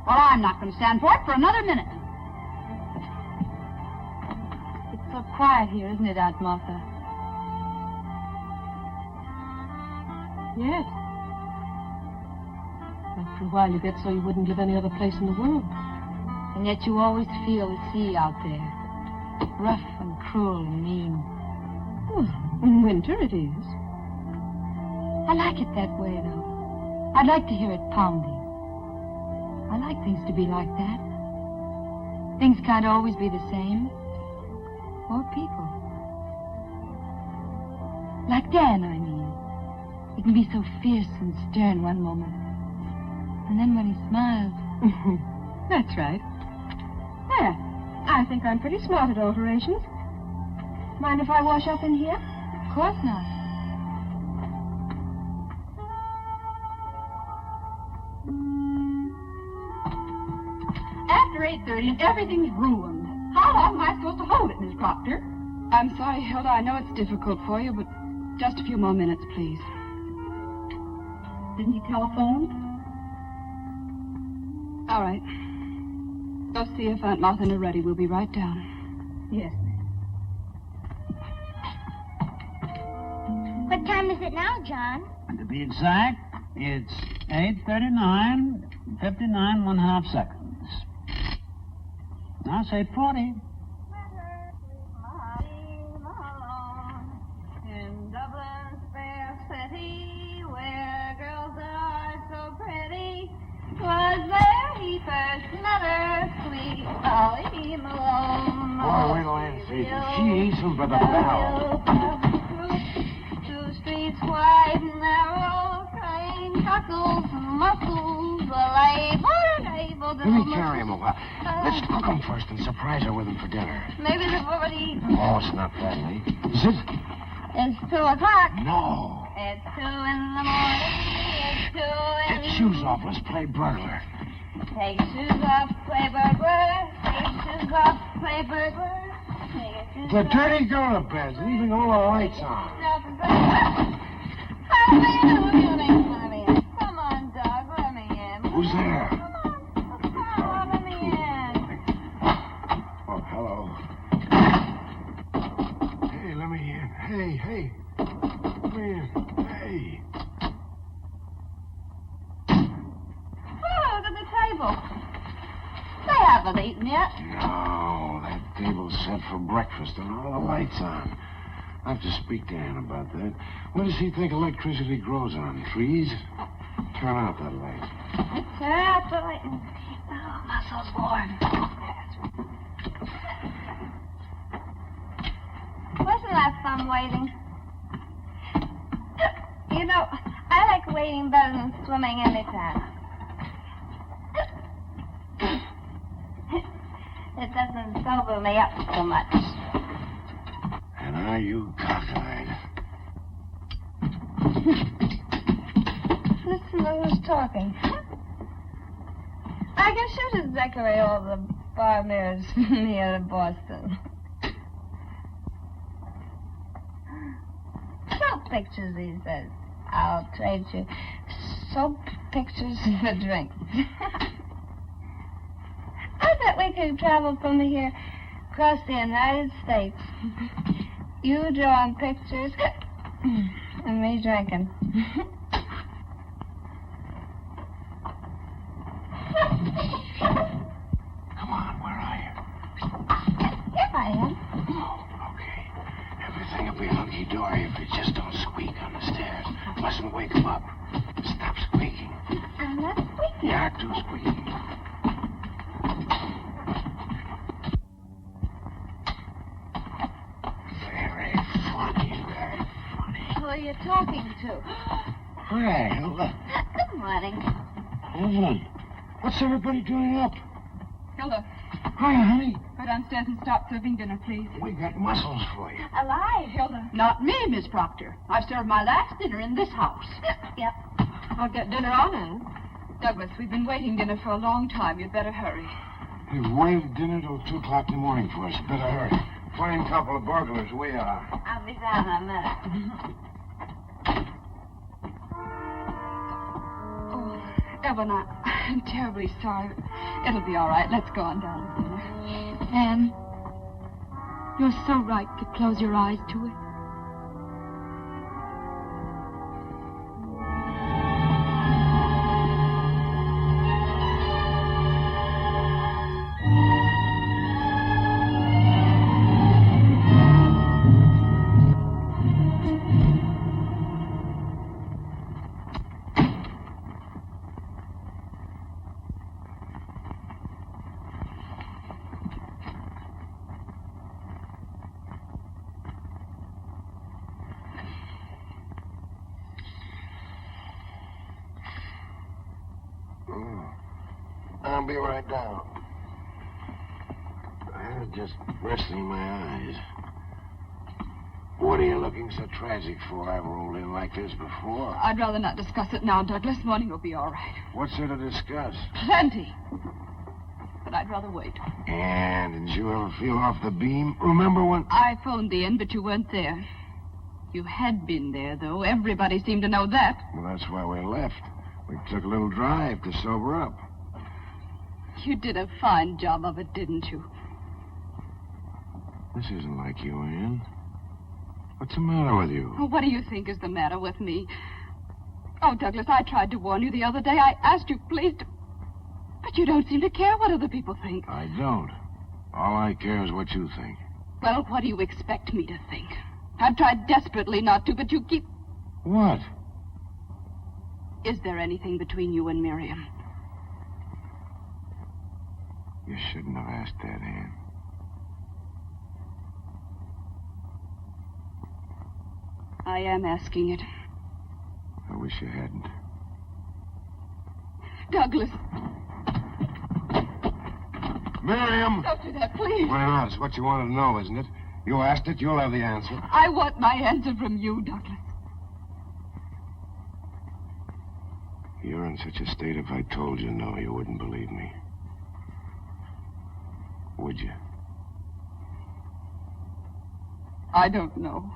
Well, I'm not going to stand for it for another minute. It's so quiet here, isn't it, Aunt Martha? Yes. After a while, you get so you wouldn't live any other place in the world. And yet you always feel the sea out there. Rough and cruel and mean. Well, in winter it is. I like it that way, though. I'd like to hear it pounding. I like things to be like that. Things can't always be the same. Or people. Like Dan, I mean. He can be so fierce and stern one moment. And then when he smiles... That's right. There. I think I'm pretty smart at alterations. Mind if I wash up in here? Of course not. After 8:30 and everything's ruined. How long am I supposed to hold it, Miss Proctor? I'm sorry, Hilda. I know it's difficult for you, but just a few more minutes, please. Didn't he telephone? All right. Go see if Aunt Martha and are ready. We'll be right down. Yes. What time is it now, John? And to be exact, it's 8:39, 59 1/2 seconds. Now say 40. In Dublin's fair city, where girls are so pretty, was there he first met her, sweet Molly Malone. Boy, wait till Aunt sees him. She eats him for the bell. Two streets wide and narrow, train chuckles, muscles, Let me carry him a while. Let's cook him first and surprise her with him for dinner. Maybe they've already eaten. Oh, it's not that late. Is it? It's 2 o'clock. No. It's 2 in the morning. It's 2 in... Get shoes off. Let's play burglar. Take shoes off, play burglar. Take shoes off, play burglar. The dirty girl of bed's leaving all the lights on. Come on, Doug, let me in. Who's there? Come on, let me in. Oh, hello. Hey, let me in. Hey. Let me in. Hey. Oh, look at the table. They haven't eaten yet. No, that table's set for breakfast and all the lights on. I have to speak to Ann about that. What does he think electricity grows on? Trees? Turn out that light. Turn out the light and keep the muscles warm. Wasn't that fun waiting? You know, I like waiting better than swimming anytime. It doesn't sober me up so much. And are you cockeyed? Listen to who's talking. I guess you should decorate all the bar mirrors here in Boston. Soap pictures, he says. I'll trade you soap pictures for drinks. I bet we could travel from here across the United States. You drawing pictures and me drinking. Come on, where are you? Here I am. Oh, okay. Everything will be hunky-dory if you just don't squeak on the stairs. Mustn't wake him up. Stop squeaking. I'm not squeaking. You're too squeaky. Very funny. Who are you talking to? Hi, Hilda. Good morning. Evelyn, what's everybody doing up? Hilda, Hi, honey. go downstairs and start serving dinner, please. We got mussels for you. Alive. Hilda. Not me, Miss Proctor. I've served my last dinner in this house. Yep. I'll get dinner on, Anne. Douglas, we've been waiting dinner for a long time. You'd better hurry. We've waited dinner till 2 o'clock in the morning for us. Better hurry. Fine couple of burglars we are. I'll be down in a minute. Oh, Evelyn, I'm terribly sorry. It'll be all right. Let's go on down to dinner. Anne, you're so right to close your eyes to it. I'll be right down. I was just resting my eyes. What are you looking so tragic for? I've rolled in like this before. I'd rather not discuss it now, Douglas. Morning will be all right. What's there to discuss? Plenty. But I'd rather wait. And didn't you ever feel off the beam? Remember when... I phoned the inn, but you weren't there. You had been there, though. Everybody seemed to know that. Well, that's why we left. We took a little drive to sober up. You did a fine job of it, didn't you? This isn't like you, Ann. What's the matter with you? Oh, what do you think is the matter with me? Oh, Douglas, I tried to warn you the other day. I asked you, please, but you don't seem to care what other people think. I don't. All I care is what you think. Well, what do you expect me to think? I've tried desperately not to, but you keep... What? Is there anything between you and Miriam? You shouldn't have asked that, Ann. I am asking it. I wish you hadn't. Douglas. Miriam! Don't do that, please. Why not? It's what you wanted to know, isn't it? You asked it, you'll have the answer. I want my answer from you, Douglas. You're in such a state, if I told you no, you wouldn't believe me. Would you? I don't know.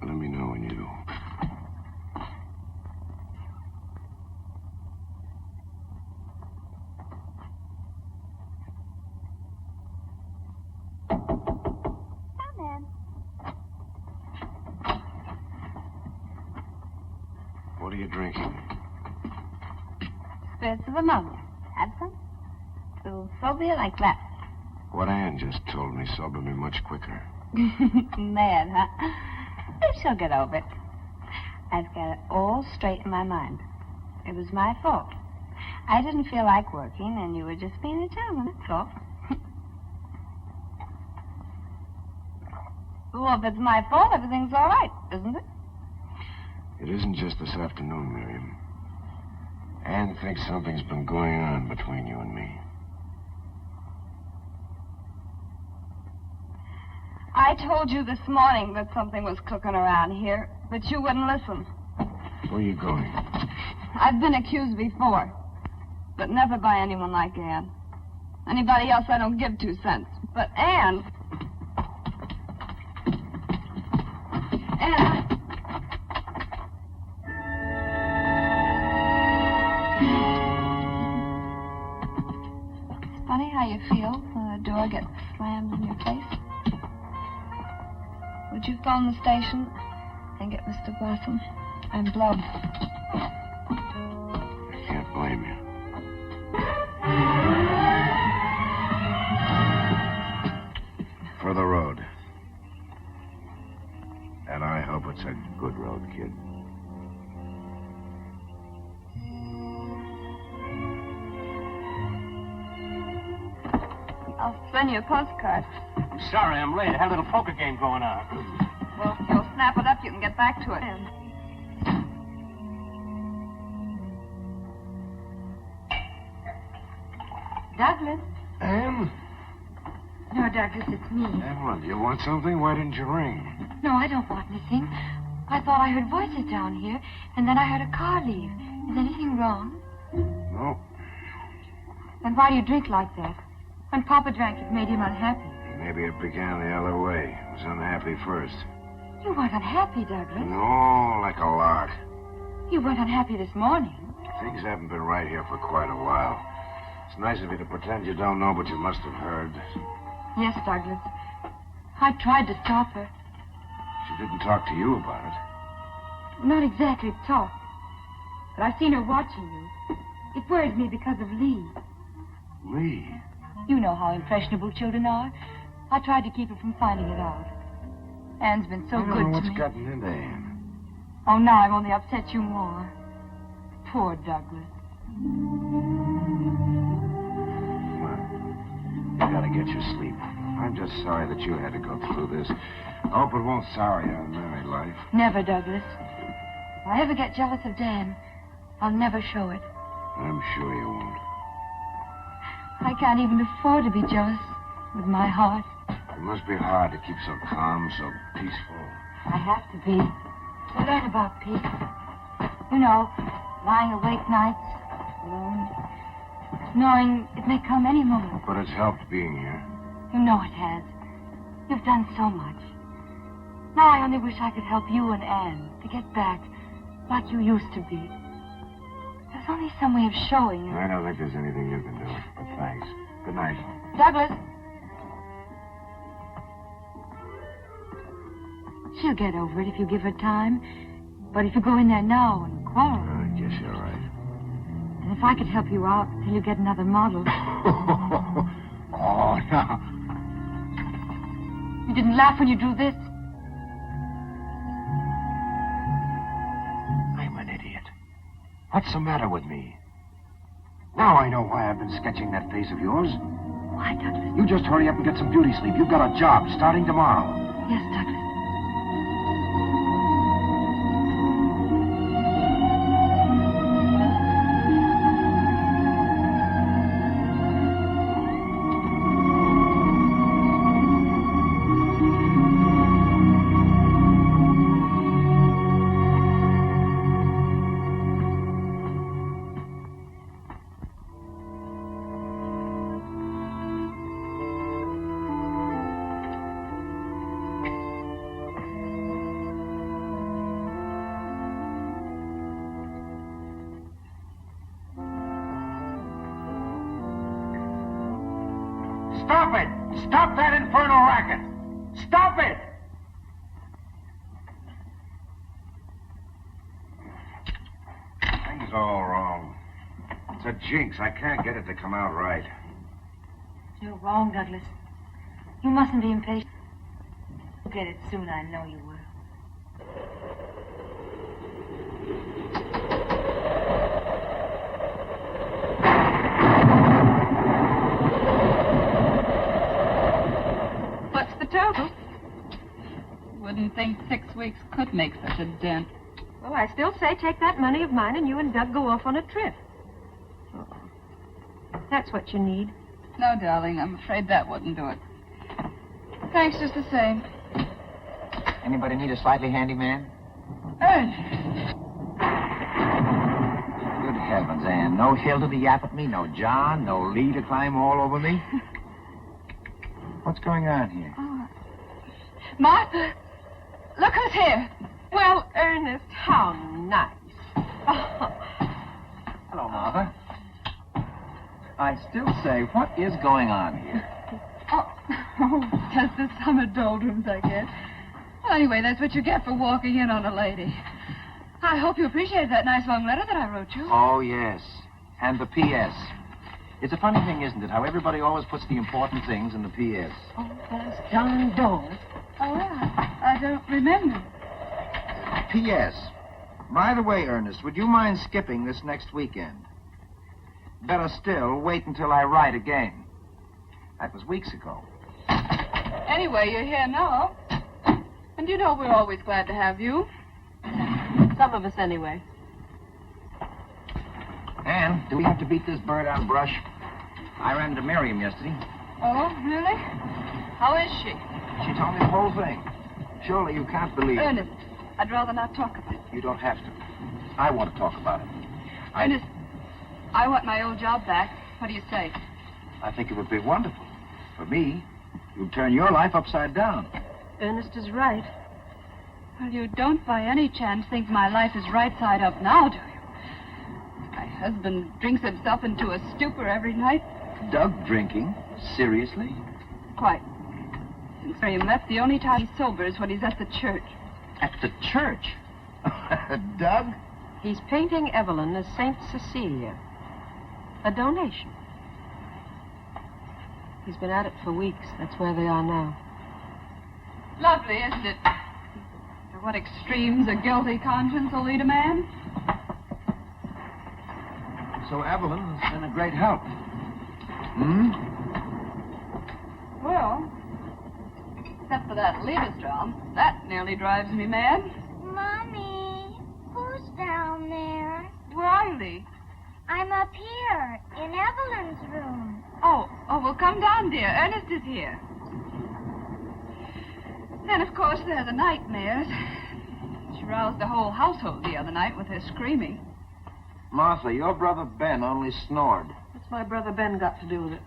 Let me know when you do. What are you drinking? Spirits of ammonia. Have some? It'll sober you like that. What Ann just told me sobered me much quicker. Mad, huh? She'll get over it. I've got it all straight in my mind. It was my fault. I didn't feel like working, and you were just being a gentleman, that's all. Well, if it's my fault, everything's all right, isn't it? It isn't just this afternoon, Miriam. Ann thinks something's been going on between you and me. I told you this morning that something was cooking around here, but you wouldn't listen. Where are you going? I've been accused before, but never by anyone like Ann. Anybody else, I don't give 2 cents. But Ann... Ann... It's funny how you feel when a door gets slammed in your face. Would you phone the station and get Mr. Blossom? I'm Blum. I can't blame you. For the road. And I hope it's a good road, kid. I'll send you a postcard. I'm sorry I'm late. I had a little poker game going on. Well, if you'll snap it up, you can get back to it. Douglas? Ann? No, Douglas, it's me. Evelyn, do you want something? Why didn't you ring? No, I don't want anything. I thought I heard voices down here, and then I heard a car leave. Is anything wrong? No. Then why do you drink like that? When Papa drank, it made him unhappy. Maybe it began the other way. It was unhappy first. You weren't unhappy, Douglas. No, like a lark. You weren't unhappy this morning. Things haven't been right here for quite a while. It's nice of you to pretend you don't know, but you must have heard. Yes, Douglas. I tried to stop her. She didn't talk to you about it. Not exactly talk. But I seen her watching you. It worried me because of Lee. Lee? You know how impressionable children are. I tried to keep her from finding it out. Anne's been so I don't good know to what's me. gotten into Anne. Oh, now I've only upset you more. Poor Douglas. You gotta get your sleep. I'm just sorry that you had to go through this. I hope it won't sour you on married life. Never, Douglas. If I ever get jealous of Dan, I'll never show it. I'm sure you won't. I can't even afford to be jealous with my heart. It must be hard to keep so calm, so peaceful. I have to be. To learn about peace. You know, lying awake nights, alone, knowing it may come any moment. But it's helped being here. You know it has. You've done so much. Now I only wish I could help you and Anne to get back like you used to be. There's only some way of showing. I don't think there's anything you can do. But thanks. Good night. Douglas. She'll get over it if you give her time. But if you go in there now and quarrel... I guess you're right. And if I could help you out till you get another model... Oh, no. You didn't laugh when you drew this? I'm an idiot. What's the matter with me? Now I know why I've been sketching that face of yours. Why, Douglas? You just hurry up and get some beauty sleep. You've got a job starting tomorrow. Yes, Douglas. Stop it! Stop that infernal racket! Stop it! Things all wrong. It's a jinx. I can't get it to come out right. You're wrong, Douglas. You mustn't be impatient. You'll get it soon, I know you will. What's the total? Wouldn't think 6 weeks could make such a dent. Well, I still say take that money of mine and you and Doug go off on a trip. That's what you need. No, darling, I'm afraid that wouldn't do it. Thanks just the same. Anybody need a slightly handy man? Good heavens, Anne. No Hilda to yap at me, no John, no Lee to climb all over me. What's going on here? Oh. Martha, look who's here. Well, Ernest, how nice. Hello, Martha. I still say, what is going on here? Oh, just the summer doldrums, I guess. Well, anyway, that's what you get for walking in on a lady. I hope you appreciated that nice long letter that I wrote you. Oh, yes. And the P.S. It's a funny thing, isn't it, how everybody always puts the important things in the P.S. Oh, that's John Dawes. Oh, I don't remember. P.S. By the way, Ernest, would you mind skipping this next weekend? Better still, wait until I write again. That was weeks ago. Anyway, you're here now. And you know we're always glad to have you. Some of us, anyway. Anne, do we have to beat this bird out of brush? I ran into Miriam yesterday. Oh, really? How is she? She told me the whole thing. Surely you can't believe it. Ernest, I'd rather not talk about it. You don't have to. I want to talk about it. Ernest, I want my old job back. What do you say? I think it would be wonderful. For me, you'd turn your life upside down. Ernest is right. Well, you don't by any chance think my life is right side up now, do you? My husband drinks himself into a stupor every night. Doug drinking? Seriously? Quite. Since Miriam left, the only time he sobers when he's at the church. At the church? Doug? He's painting Evelyn as Saint Cecilia. A donation. He's been at it for weeks. That's where they are now. Lovely, isn't it? To what extremes a guilty conscience will lead a man? So Evelyn has been a great help. Well, except for that Liebesdrum, that nearly drives me mad. Mommy, who's down there? Where are you, Lee? I'm up here, in Evelyn's room. Oh, well, come down, dear. Ernest is here. Then, of course, there are the nightmares. She roused the whole household the other night with her screaming. Martha, your brother Ben only snored. What's my brother Ben got to do with it?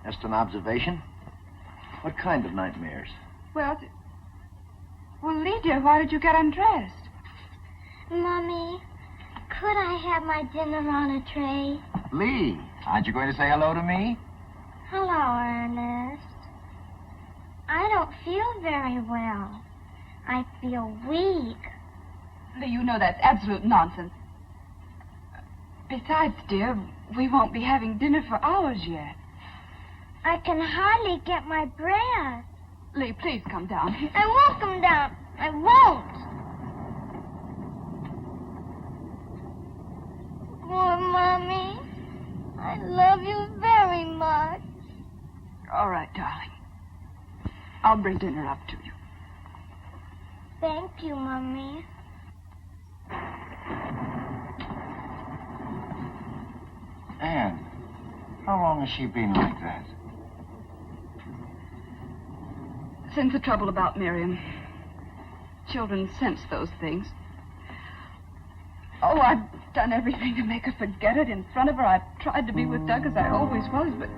Just an observation. What kind of nightmares? Well, Lee, dear, why did you get undressed? Mommy, could I have my dinner on a tray? Lee, aren't you going to say hello to me? Hello, Ernest. I don't feel very well. I feel weak. Lee, you know that's absolute nonsense. Besides, dear, we won't be having dinner for hours yet. I can hardly get my breath. Lee, please come down. I won't come down. I won't. Oh, Mommy. I love you very much. All right, darling. I'll bring dinner up to you. Thank you, Mommy. Anne, how long has she been like that? Since the trouble about Miriam. Children sense those things. Oh, I've done everything to make her forget it in front of her. I've tried to be with Doug as I always was, but...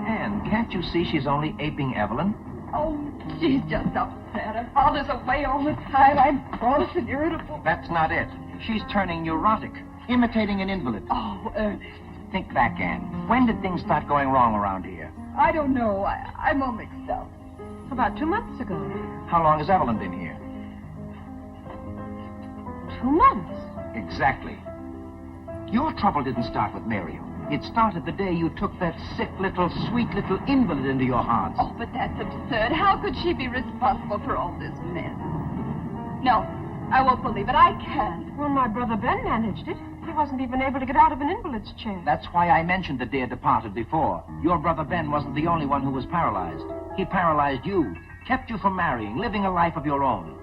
Anne, can't you see she's only aping Evelyn? Oh, she's just upset. Her father's away all the time. I'm cross and irritable. That's not it. She's turning neurotic, imitating an invalid. Oh, Ernest. Think back, Anne. When did things start going wrong around here? I don't know. I'm all mixed up. About 2 months ago. How long has Evelyn been here? 2 months? Exactly. Your trouble didn't start with Miriam. It started the day you took that sick little, sweet little invalid into your hearts. Oh, but that's absurd. How could she be responsible for all this mess? No, I won't believe it. I can't. Well, my brother Ben managed it. He wasn't even able to get out of an invalid's chair. That's why I mentioned the dear departed before. Your brother Ben wasn't the only one who was paralyzed. He paralyzed you, kept you from marrying, living a life of your own.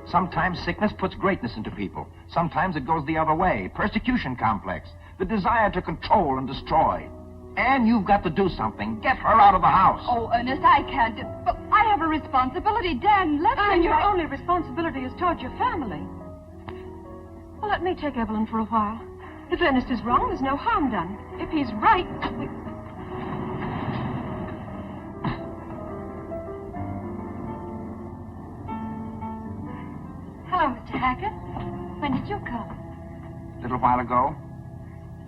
Sometimes sickness puts greatness into people. Sometimes it goes the other way. Persecution complex. The desire to control and destroy. And you've got to do something. Get her out of the house. Oh, Ernest, I can't. But I have a responsibility. Dan, let me... And your only responsibility is toward your family. Well, let me take Evelyn for a while. If Ernest is wrong, there's no harm done. If he's right, Hello, Mr. Hackett. When did you come? A little while ago.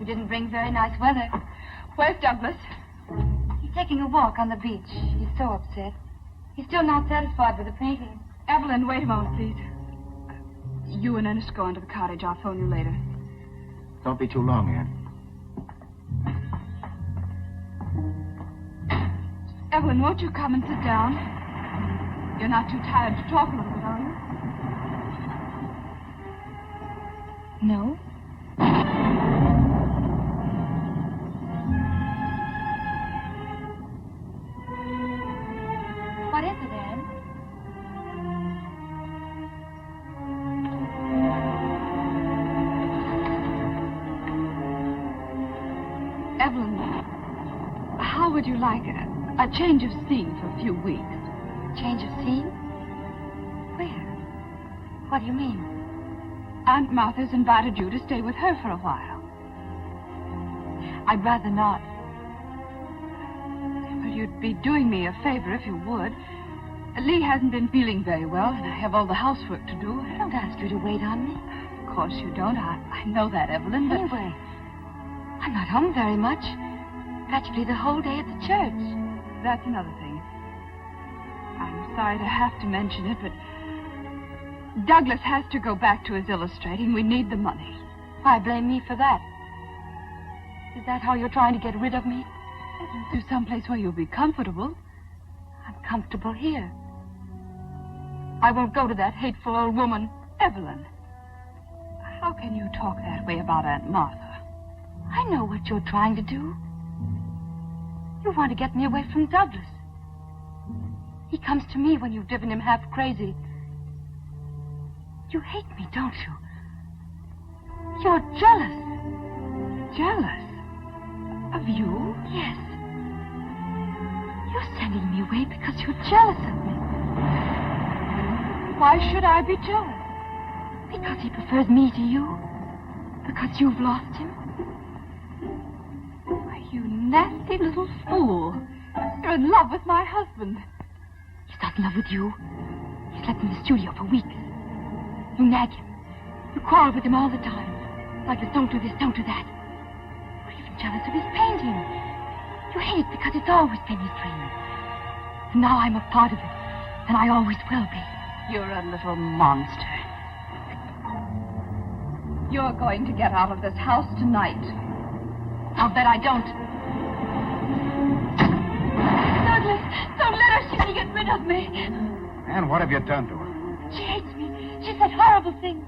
You didn't bring very nice weather. Where's Douglas? He's taking a walk on the beach. He's so upset. He's still not satisfied with the painting. Evelyn, wait a moment, please. You and Ernest go into the cottage. I'll phone you later. Don't be too long, Anne. Evelyn, won't you come and sit down? You're not too tired to talk a little bit, are you? No. What is it, Anne? Evelyn, how would you like a change of scene for a few weeks? Change of scene? Where? What do you mean? Aunt Martha's invited you to stay with her for a while. I'd rather not. Well, you'd be doing me a favor if you would. Lee hasn't been feeling very well, and I have all the housework to do. I don't ask you to wait on me. Of course you don't. I know that, Evelyn, but... Anyway, I'm not home very much. Practically the whole day at the church. That's another thing. I'm sorry to have to mention it, but Douglas has to go back to his illustrating. We need the money. Why blame me for that? Is that how you're trying to get rid of me? To someplace where you'll be comfortable. I'm comfortable here. I won't go to that hateful old woman. Evelyn, how can you talk that way about Aunt Martha? I know what you're trying to do. You want to get me away from Douglas. He comes to me when you've driven him half crazy. You hate me, don't you? You're jealous. Jealous? Of you? Yes. You're sending me away because you're jealous of me. Why should I be jealous? Because he prefers me to you. Because you've lost him. Why, you nasty little fool. You're in love with my husband. He's not in love with you. He slept in the studio for weeks. You nag him. You quarrel with him all the time. Like this, don't do this, don't do that. You're even jealous of his painting. You hate it because it's always been his dream. And now I'm a part of it. And I always will be. You're a little monster. You're going to get out of this house tonight. I'll bet I don't. Douglas, don't let her see me get rid of me. Anne, what have you done to her? She hates me. She said horrible things.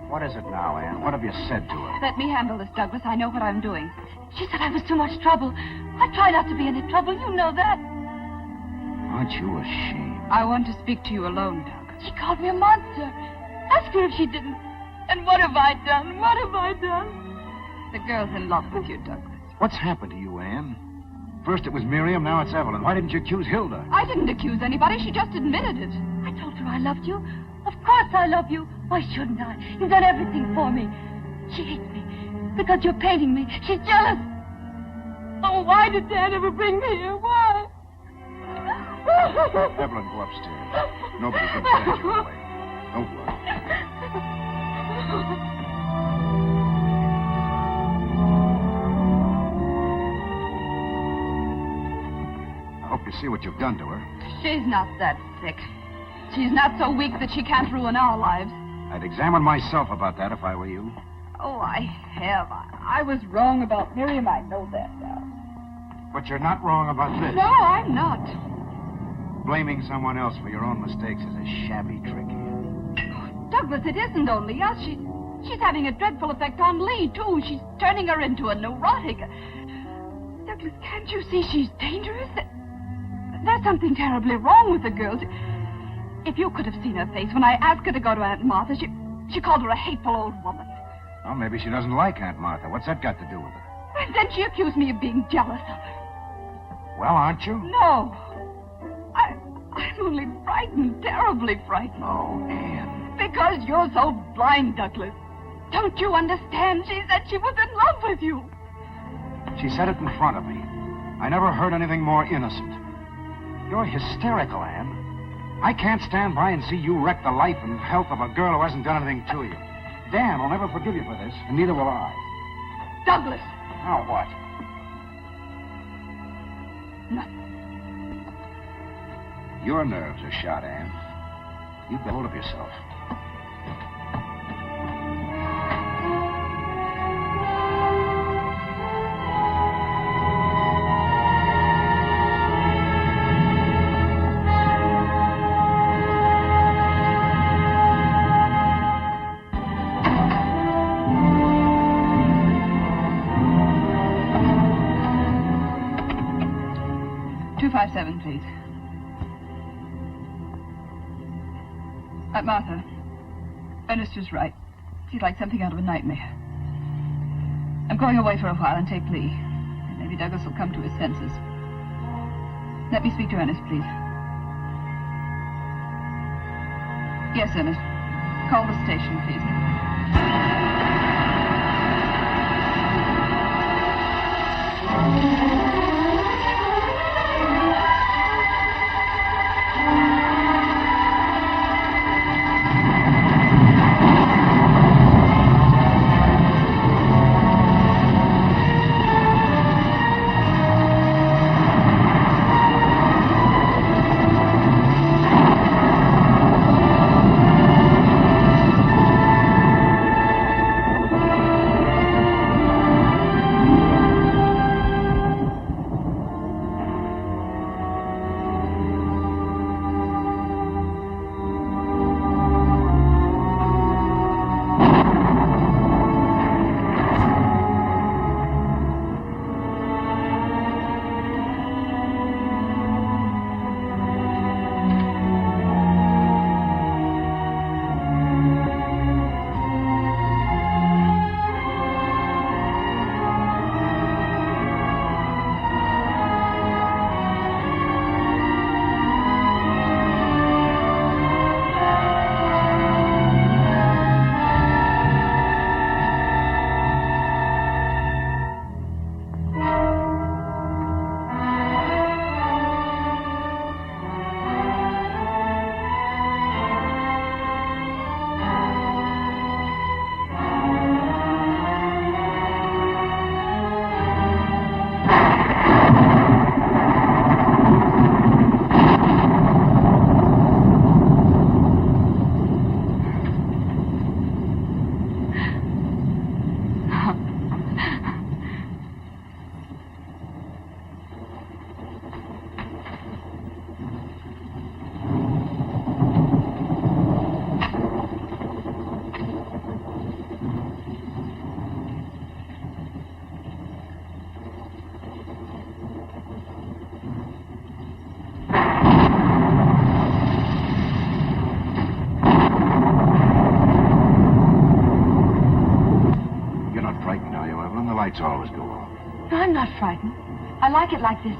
What is it now, Anne? What have you said to her? Let me handle this, Douglas. I know what I'm doing. She said I was too much trouble. I try not to be any trouble. You know that. Aren't you ashamed? I want to speak to you alone, Doug. She called me a monster. Ask her if she didn't. And what have I done? What have I done? The girl's in love with you, Douglas. What's happened to you, Anne? First it was Miriam, now it's Evelyn. Why didn't you accuse Hilda? I didn't accuse anybody. She just admitted it. I told her I loved you. Of course I love you. Why shouldn't I? You've done everything for me. She hates me because you're painting me. She's jealous. Oh, why did Dad ever bring me here? Why? Evelyn, go upstairs. Nobody can stand you away. Don't worry. I hope you see what you've done to her. She's not that sick. She's not so weak that she can't ruin our lives. I'd examine myself about that if I were you. Oh, I have. I was wrong about Miriam. I know that now. But you're not wrong about this. No, I'm not. Blaming someone else for your own mistakes is a shabby trick, Anne. Douglas, it isn't only us. She's having a dreadful effect on Lee, too. She's turning her into a neurotic. Douglas, can't you see she's dangerous? There's something terribly wrong with the girl. If you could have seen her face when I asked her to go to Aunt Martha, she called her a hateful old woman. Well, maybe she doesn't like Aunt Martha. What's that got to do with her? And then she accused me of being jealous of her. Well, aren't you? No. I'm only frightened, terribly frightened. Oh, Anne. Because you're so blind, Douglas. Don't you understand? She said she was in love with you. She said it in front of me. I never heard anything more innocent. You're hysterical, Anne. I can't stand by and see you wreck the life and health of a girl who hasn't done anything to you. Dan will never forgive you for this, and neither will I. Douglas! Now what? Nothing. Your nerves are shot, Anne. You get hold of yourself. Please. Martha, Ernest was right. She's like something out of a nightmare. I'm going away for a while and take Lee. Maybe Douglas will come to his senses. Let me speak to Ernest, please. Yes, Ernest. Call the station, please. frightened. I like it like this.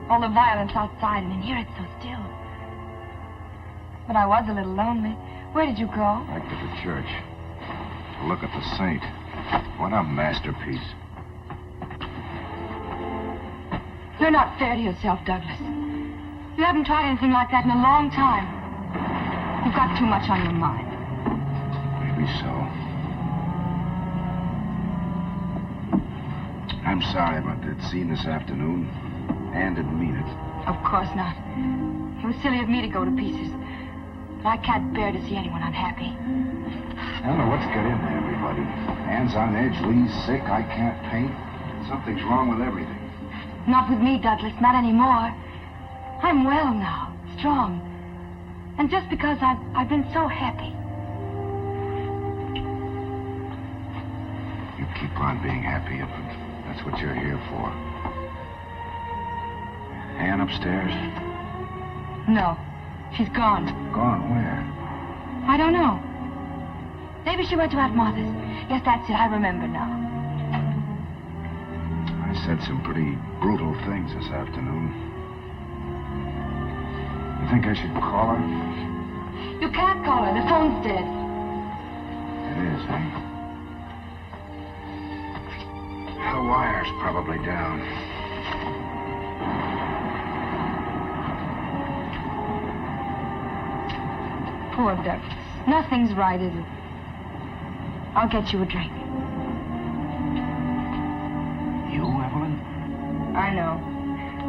All the violence outside, and in here it's so still. But I was a little lonely. Where did you go? Back to the church. To look at the saint. What a masterpiece. You're not fair to yourself, Douglas. You haven't tried anything like that in a long time. You've got too much on your mind. Maybe so. I'm sorry about that scene this afternoon. Anne didn't mean it. Of course not. It was silly of me to go to pieces. But I can't bear to see anyone unhappy. I don't know what's got into everybody. Anne's on edge, Lee's sick, I can't paint. Something's wrong with everything. Not with me, Douglas, not anymore. I'm well now, strong. And just because I've been so happy. You keep on being happy, Evelyn. That's what you're here for. Anne upstairs? No, she's gone. Gone where? I don't know. Maybe she went to Aunt Martha's. Yes, that's it, I remember now. I said some pretty brutal things this afternoon. You think I should call her? You can't call her. The phone's dead. It is, eh? The wire's probably down. Poor Douglas. Nothing's right, is it? I'll get you a drink. You, Evelyn? I know.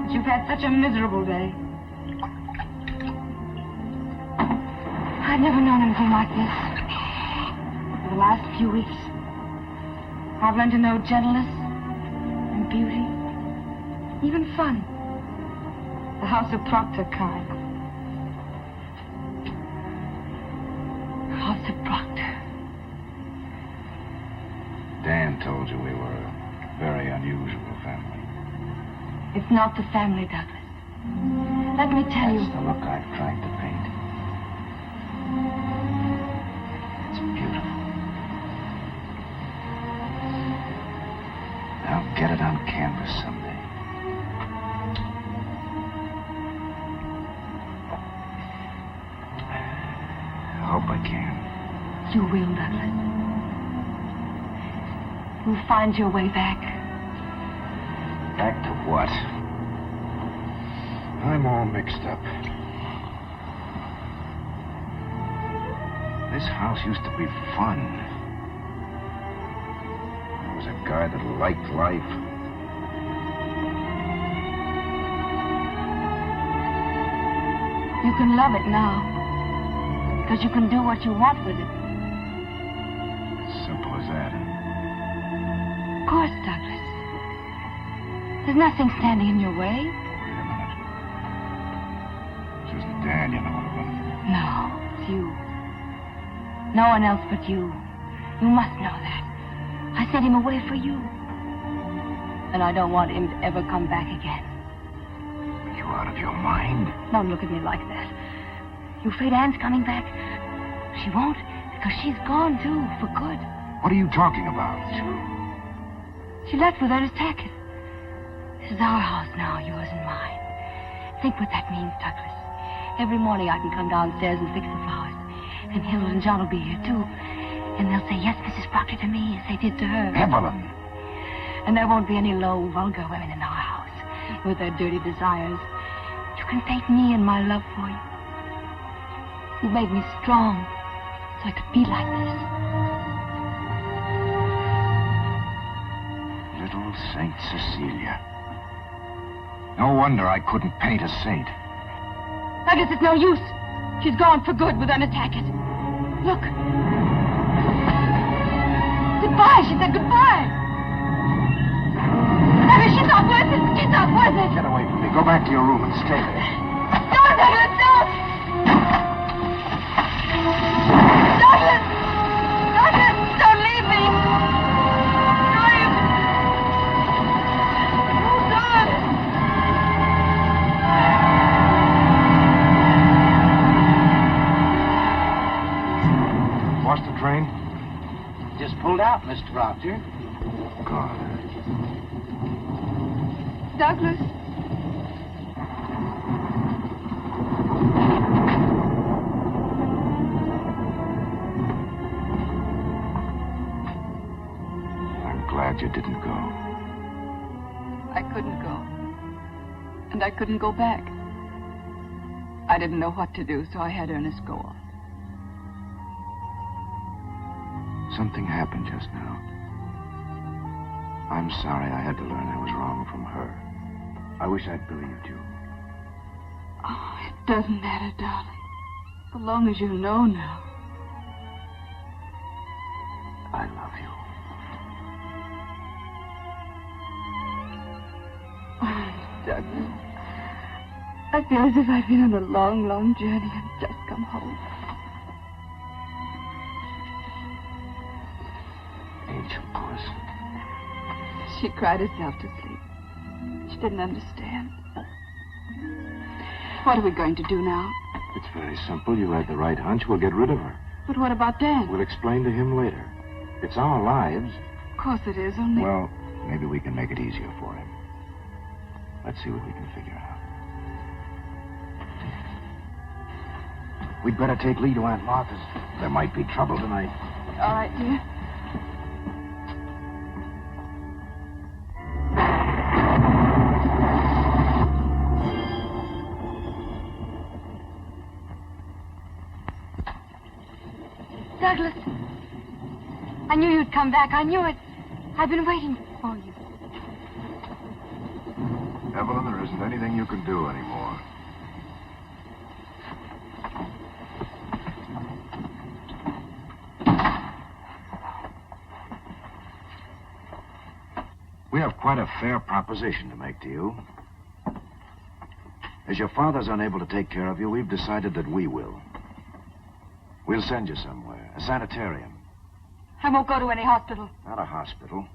But you've had such a miserable day. I've never known anything like this. For the last few weeks, I've learned to know gentleness and beauty, even fun. The house of Proctor kind. The house of Proctor. Dan told you we were a very unusual family. It's not the family, Douglas. Let me tell you. That's the look I've tried to paint. It's beautiful. I'll get it on canvas someday. I hope I can. You will, Douglas. You'll find your way back. Back to what? I'm all mixed up. This house used to be fun. I was a guy that liked life. You can love it now. Because you can do what you want with it. Simple as that. Of course, Douglas. There's nothing standing in your way. Wait a minute. This isn't Dan, you know, Evelyn. No, it's you. No one else but you. You must know that. I sent him away for you. And I don't want him to ever come back again. Are you out of your mind? Don't look at me like that. You afraid Anne's coming back? She won't, because she's gone, too, for good. What are you talking about? It's true. She left with Ernest Hackett. This is our house now, yours and mine. Think what that means, Douglas. Every morning I can come downstairs and fix the flowers. And Hilda and John will be here, too. And they'll say, yes, Mrs. Proctor, to me, as they did to her. Evelyn! And there won't be any low, vulgar women in our house with their dirty desires. You can thank me and my love for you. You made me strong so I could be like this. Little Saint Cecilia. No wonder I couldn't paint a saint. Douglas, it's no use. She's gone for good with Ernest Hackett. Look. Goodbye. She said goodbye. Douglas, she's not worth it. She's not worth it. Get away from me. Go back to your room and stay there. Don't, Douglas, don't. Douglas! Douglas, don't leave me. Lost the train? Just pulled out, Mr. Proctor. God. Douglas. I'm glad you didn't go. I couldn't go. And I couldn't go back. I didn't know what to do, so I had Ernest go on. Something happened just now. I'm sorry I had to learn I was wrong from her. I wish I'd believed you. Oh, it doesn't matter, darling. So long as you know now. I love you. Oh, Douglas. I feel as if I've been on a long, long journey and just come home. Angel puss. She cried herself to sleep. She didn't understand. What are we going to do now? It's very simple. You had the right hunch. We'll get rid of her. But what about Dan? We'll explain to him later. It's our lives. Of course it is, only... Well, maybe we can make it easier for him. Let's see what we can figure out. We'd better take Lee to Aunt Martha's. There might be trouble tonight. All right, dear. Douglas, I knew you'd come back. I knew it. I've been waiting for you. Evelyn, there isn't anything you can do anymore. We have quite a fair proposition to make to you. As your father's unable to take care of you, we've decided that we will. We'll send you somewhere, a sanitarium. I won't go to any hospital. Not a hospital.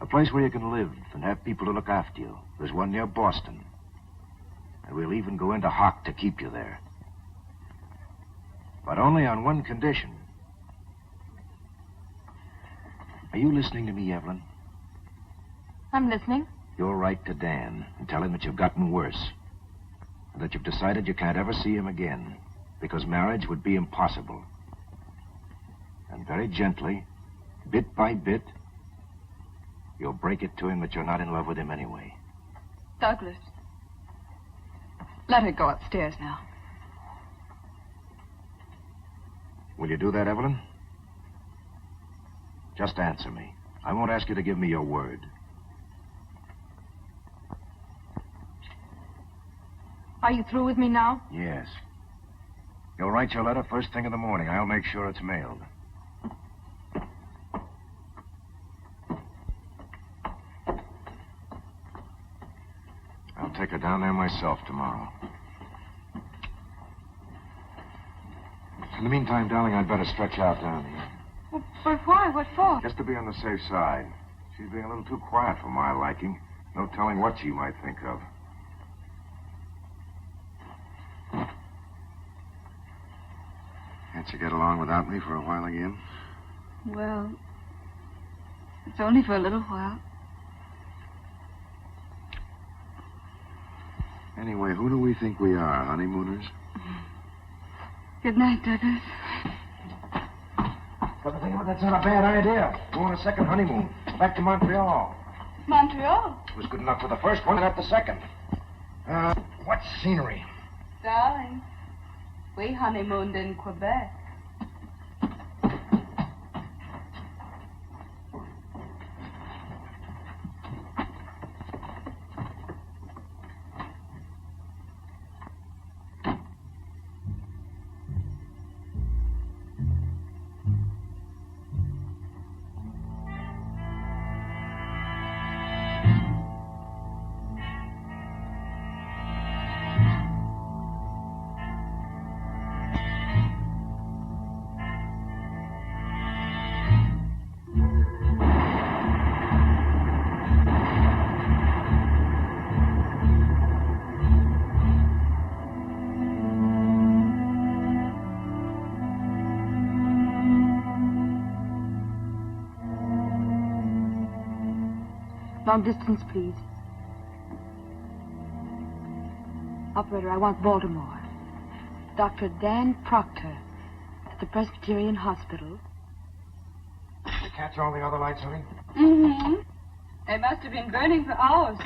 A place where you can live and have people to look after you. There's one near Boston. And we'll even go into hock to keep you there. But only on one condition. Are you listening to me, Evelyn? I'm listening. You'll write to Dan and tell him that you've gotten worse. And that you've decided you can't ever see him again. Because marriage would be impossible. And very gently, bit by bit, you'll break it to him that you're not in love with him anyway. Douglas, let her go upstairs now. Will you do that, Evelyn? Just answer me. I won't ask you to give me your word. Are you through with me now? Yes. You'll write your letter first thing in the morning. I'll make sure it's mailed. I'll take her down there myself tomorrow. In the meantime, darling, I'd better stretch out down here. But why? What for? Just to be on the safe side. She's being a little too quiet for my liking. No telling what she might think of. Can't you get along without me for a while again? Well, it's only for a little while. Anyway, who do we think we are, honeymooners? Good night, Douglas. But think about that's not a bad idea. Go on a second honeymoon. Back to Montreal. Montreal? It was good enough for the first one, not the second. What scenery? Darling, we honeymooned in Quebec. Long distance, please. Operator, I want Baltimore. Dr. Dan Proctor at the Presbyterian Hospital. Did you catch all the other lights, honey? Mm-hmm. They must have been burning for hours.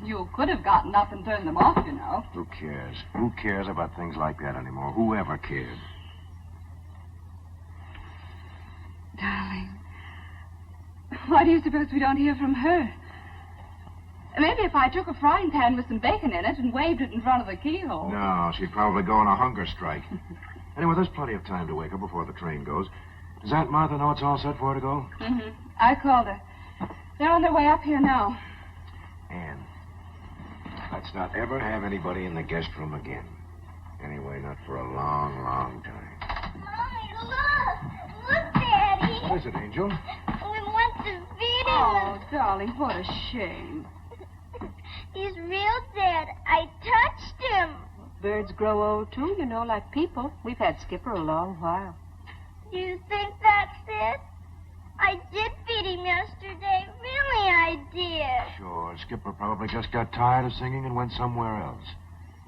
You could have gotten up and turned them off, you know. Who cares? Who cares about things like that anymore? Who ever cared? Darling, why do you suppose we don't hear from her? Maybe if I took a frying pan with some bacon in it and waved it in front of the keyhole. No, she'd probably go on a hunger strike. Anyway, there's plenty of time to wake up before the train goes. Does Aunt Martha know it's all set for her to go? Mm-hmm. I called her. They're on their way up here now. Anne, let's not ever have anybody in the guest room again. Anyway, not for a long, long time. Mommy, look! Look, Daddy! What is it, Angel? We went to feed him. Oh, darling, what a shame. He's real dead. I touched him. Birds grow old, too, you know, like people. We've had Skipper a long while. Do you think that's it? I did feed him yesterday. Really, I did. Sure, Skipper probably just got tired of singing and went somewhere else.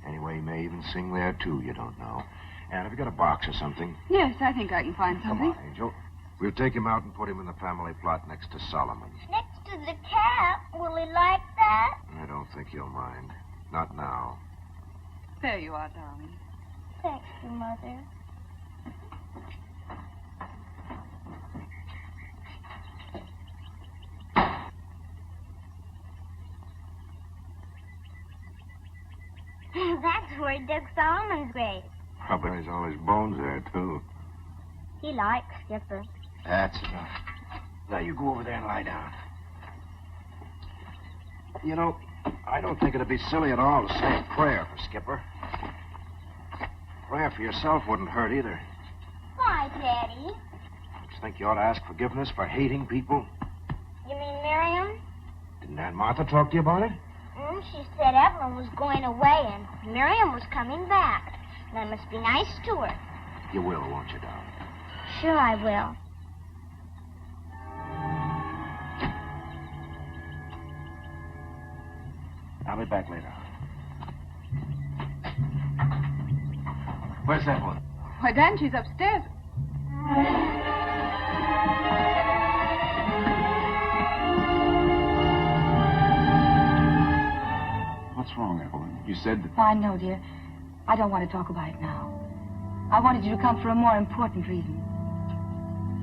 Anyway, he may even sing there, too, you don't know. Anne, have you got a box or something? Yes, I think I can find something. Come on, Angel. We'll take him out and put him in the family plot next to Solomon. Next to the cat. Will he like that? I don't think he'll mind. Not now. There you are, darling. Thank you, Mother. That's where he dug Solomon's grave. Probably has all his bones there, too. He likes Skipper. That's enough. Now, you go over there and lie down. You know, I don't think it'd be silly at all to say a prayer for Skipper. Prayer for yourself wouldn't hurt either. Why, Daddy? Don't you think you ought to ask forgiveness for hating people? You mean Miriam? Didn't Aunt Martha talk to you about it? She said Evelyn was going away and Miriam was coming back. And I must be nice to her. You will, won't you, darling? Sure I will. I'll be back later. Where's Evelyn? Why, Dan, she's upstairs. What's wrong, Evelyn? You said that... I know, dear. I don't want to talk about it now. I wanted you to come for a more important reason.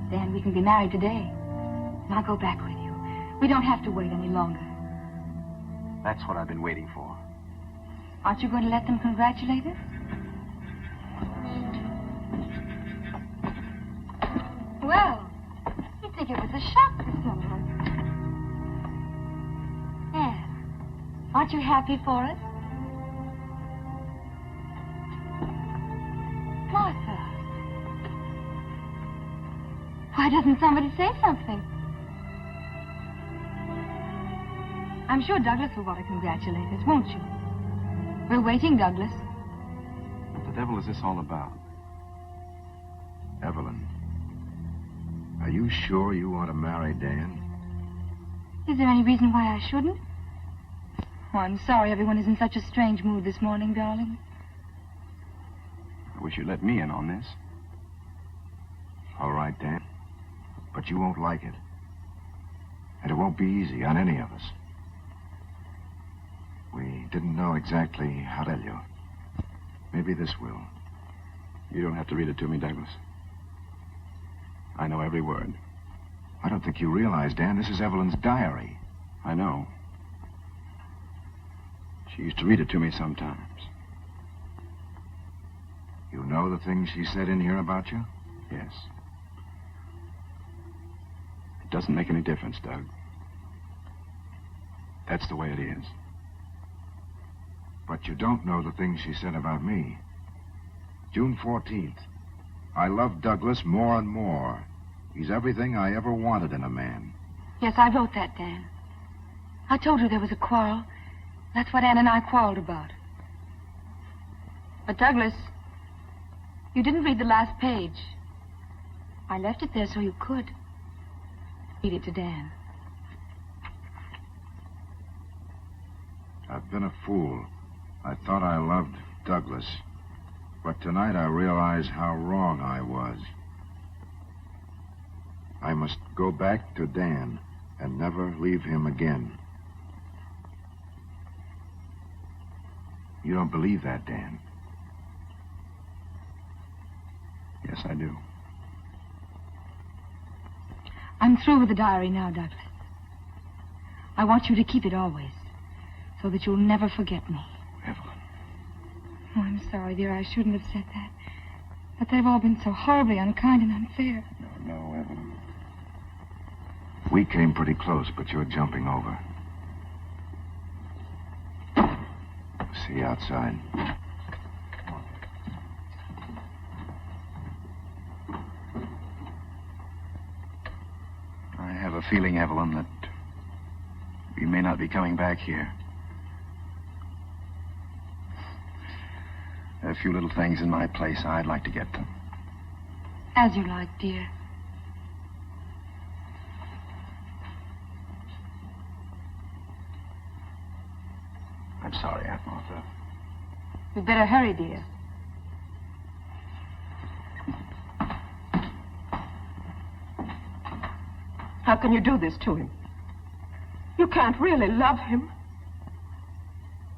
Then we can be married today. And I'll go back with you. We don't have to wait any longer. That's what I've been waiting for. Aren't you going to let them congratulate us? Well, you'd think it was a shock to someone. Anne, aren't you happy for us? Martha. Why doesn't somebody say something? I'm sure Douglas will want to congratulate us, won't you? We're waiting, Douglas. What the devil is this all about? Evelyn, are you sure you want to marry Dan? Is there any reason why I shouldn't? Oh, I'm sorry everyone is in such a strange mood this morning, darling. I wish you'd let me in on this. All right, Dan. But you won't like it. And it won't be easy on any of us. We didn't know exactly how to tell you. Maybe this will. You don't have to read it to me, Douglas. I know every word. I don't think you realize, Dan, this is Evelyn's diary. I know. She used to read it to me sometimes. You know the things she said in here about you? Yes. It doesn't make any difference, Doug. That's the way it is. But you don't know the things she said about me. June 14th. I love Douglas more and more. He's everything I ever wanted in a man. Yes, I wrote that, Dan. I told her there was a quarrel. That's what Ann and I quarreled about. But, Douglas, you didn't read the last page. I left it there so you could. Read it to Dan. I've been a fool. I thought I loved Douglas, but tonight I realize how wrong I was. I must go back to Dan and never leave him again. You don't believe that, Dan? Yes, I do. I'm through with the diary now, Douglas. I want you to keep it always, so that you'll never forget me. Evelyn. Oh, I'm sorry, dear. I shouldn't have said that. But they've all been so horribly unkind and unfair. No, Evelyn. We came pretty close, but you're jumping over. See you outside. I have a feeling, Evelyn, that we may not be coming back here. There are a few little things in my place. I'd like to get them. As you like, dear. I'm sorry, Aunt Martha. We'd better hurry, dear. How can you do this to him? You can't really love him.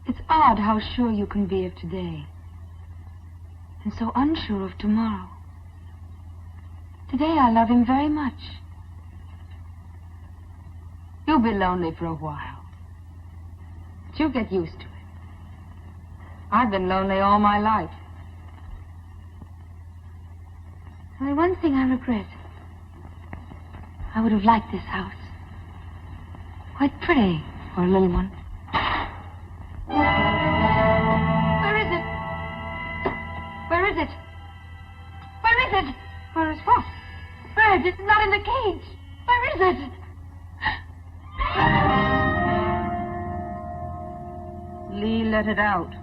It's odd how sure you can be of today, and so unsure of tomorrow. Today I love him very much. You'll be lonely for a while, but you'll get used to it. I've been lonely all my life. Only one thing I regret. I would have liked this house. Quite pretty for a little one. Where is it? Where is it? Where is it? Where is what? Bird, it's not in the cage. Where is it? Lee let it out.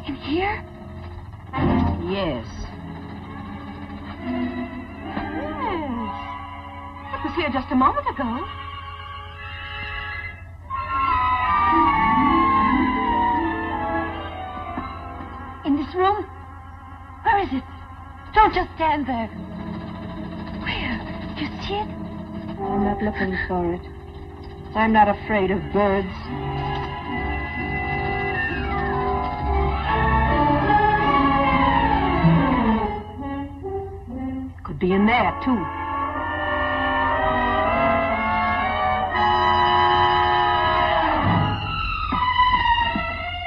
In here? Yes. It was here just a moment ago. In this room? Where is it? Don't just stand there. Where? Do you see it? I'm not looking for it. I'm not afraid of birds. Could be in there, too.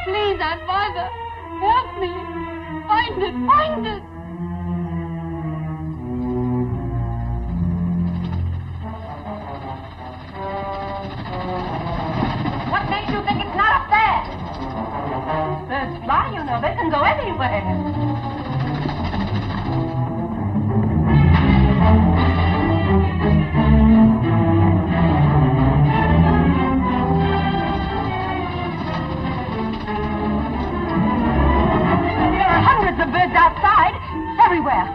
Please, Aunt Martha, help me. Find it, find it. What makes you think it's not up there? Birds fly, you know. They can go anywhere. There are hundreds of birds outside, everywhere.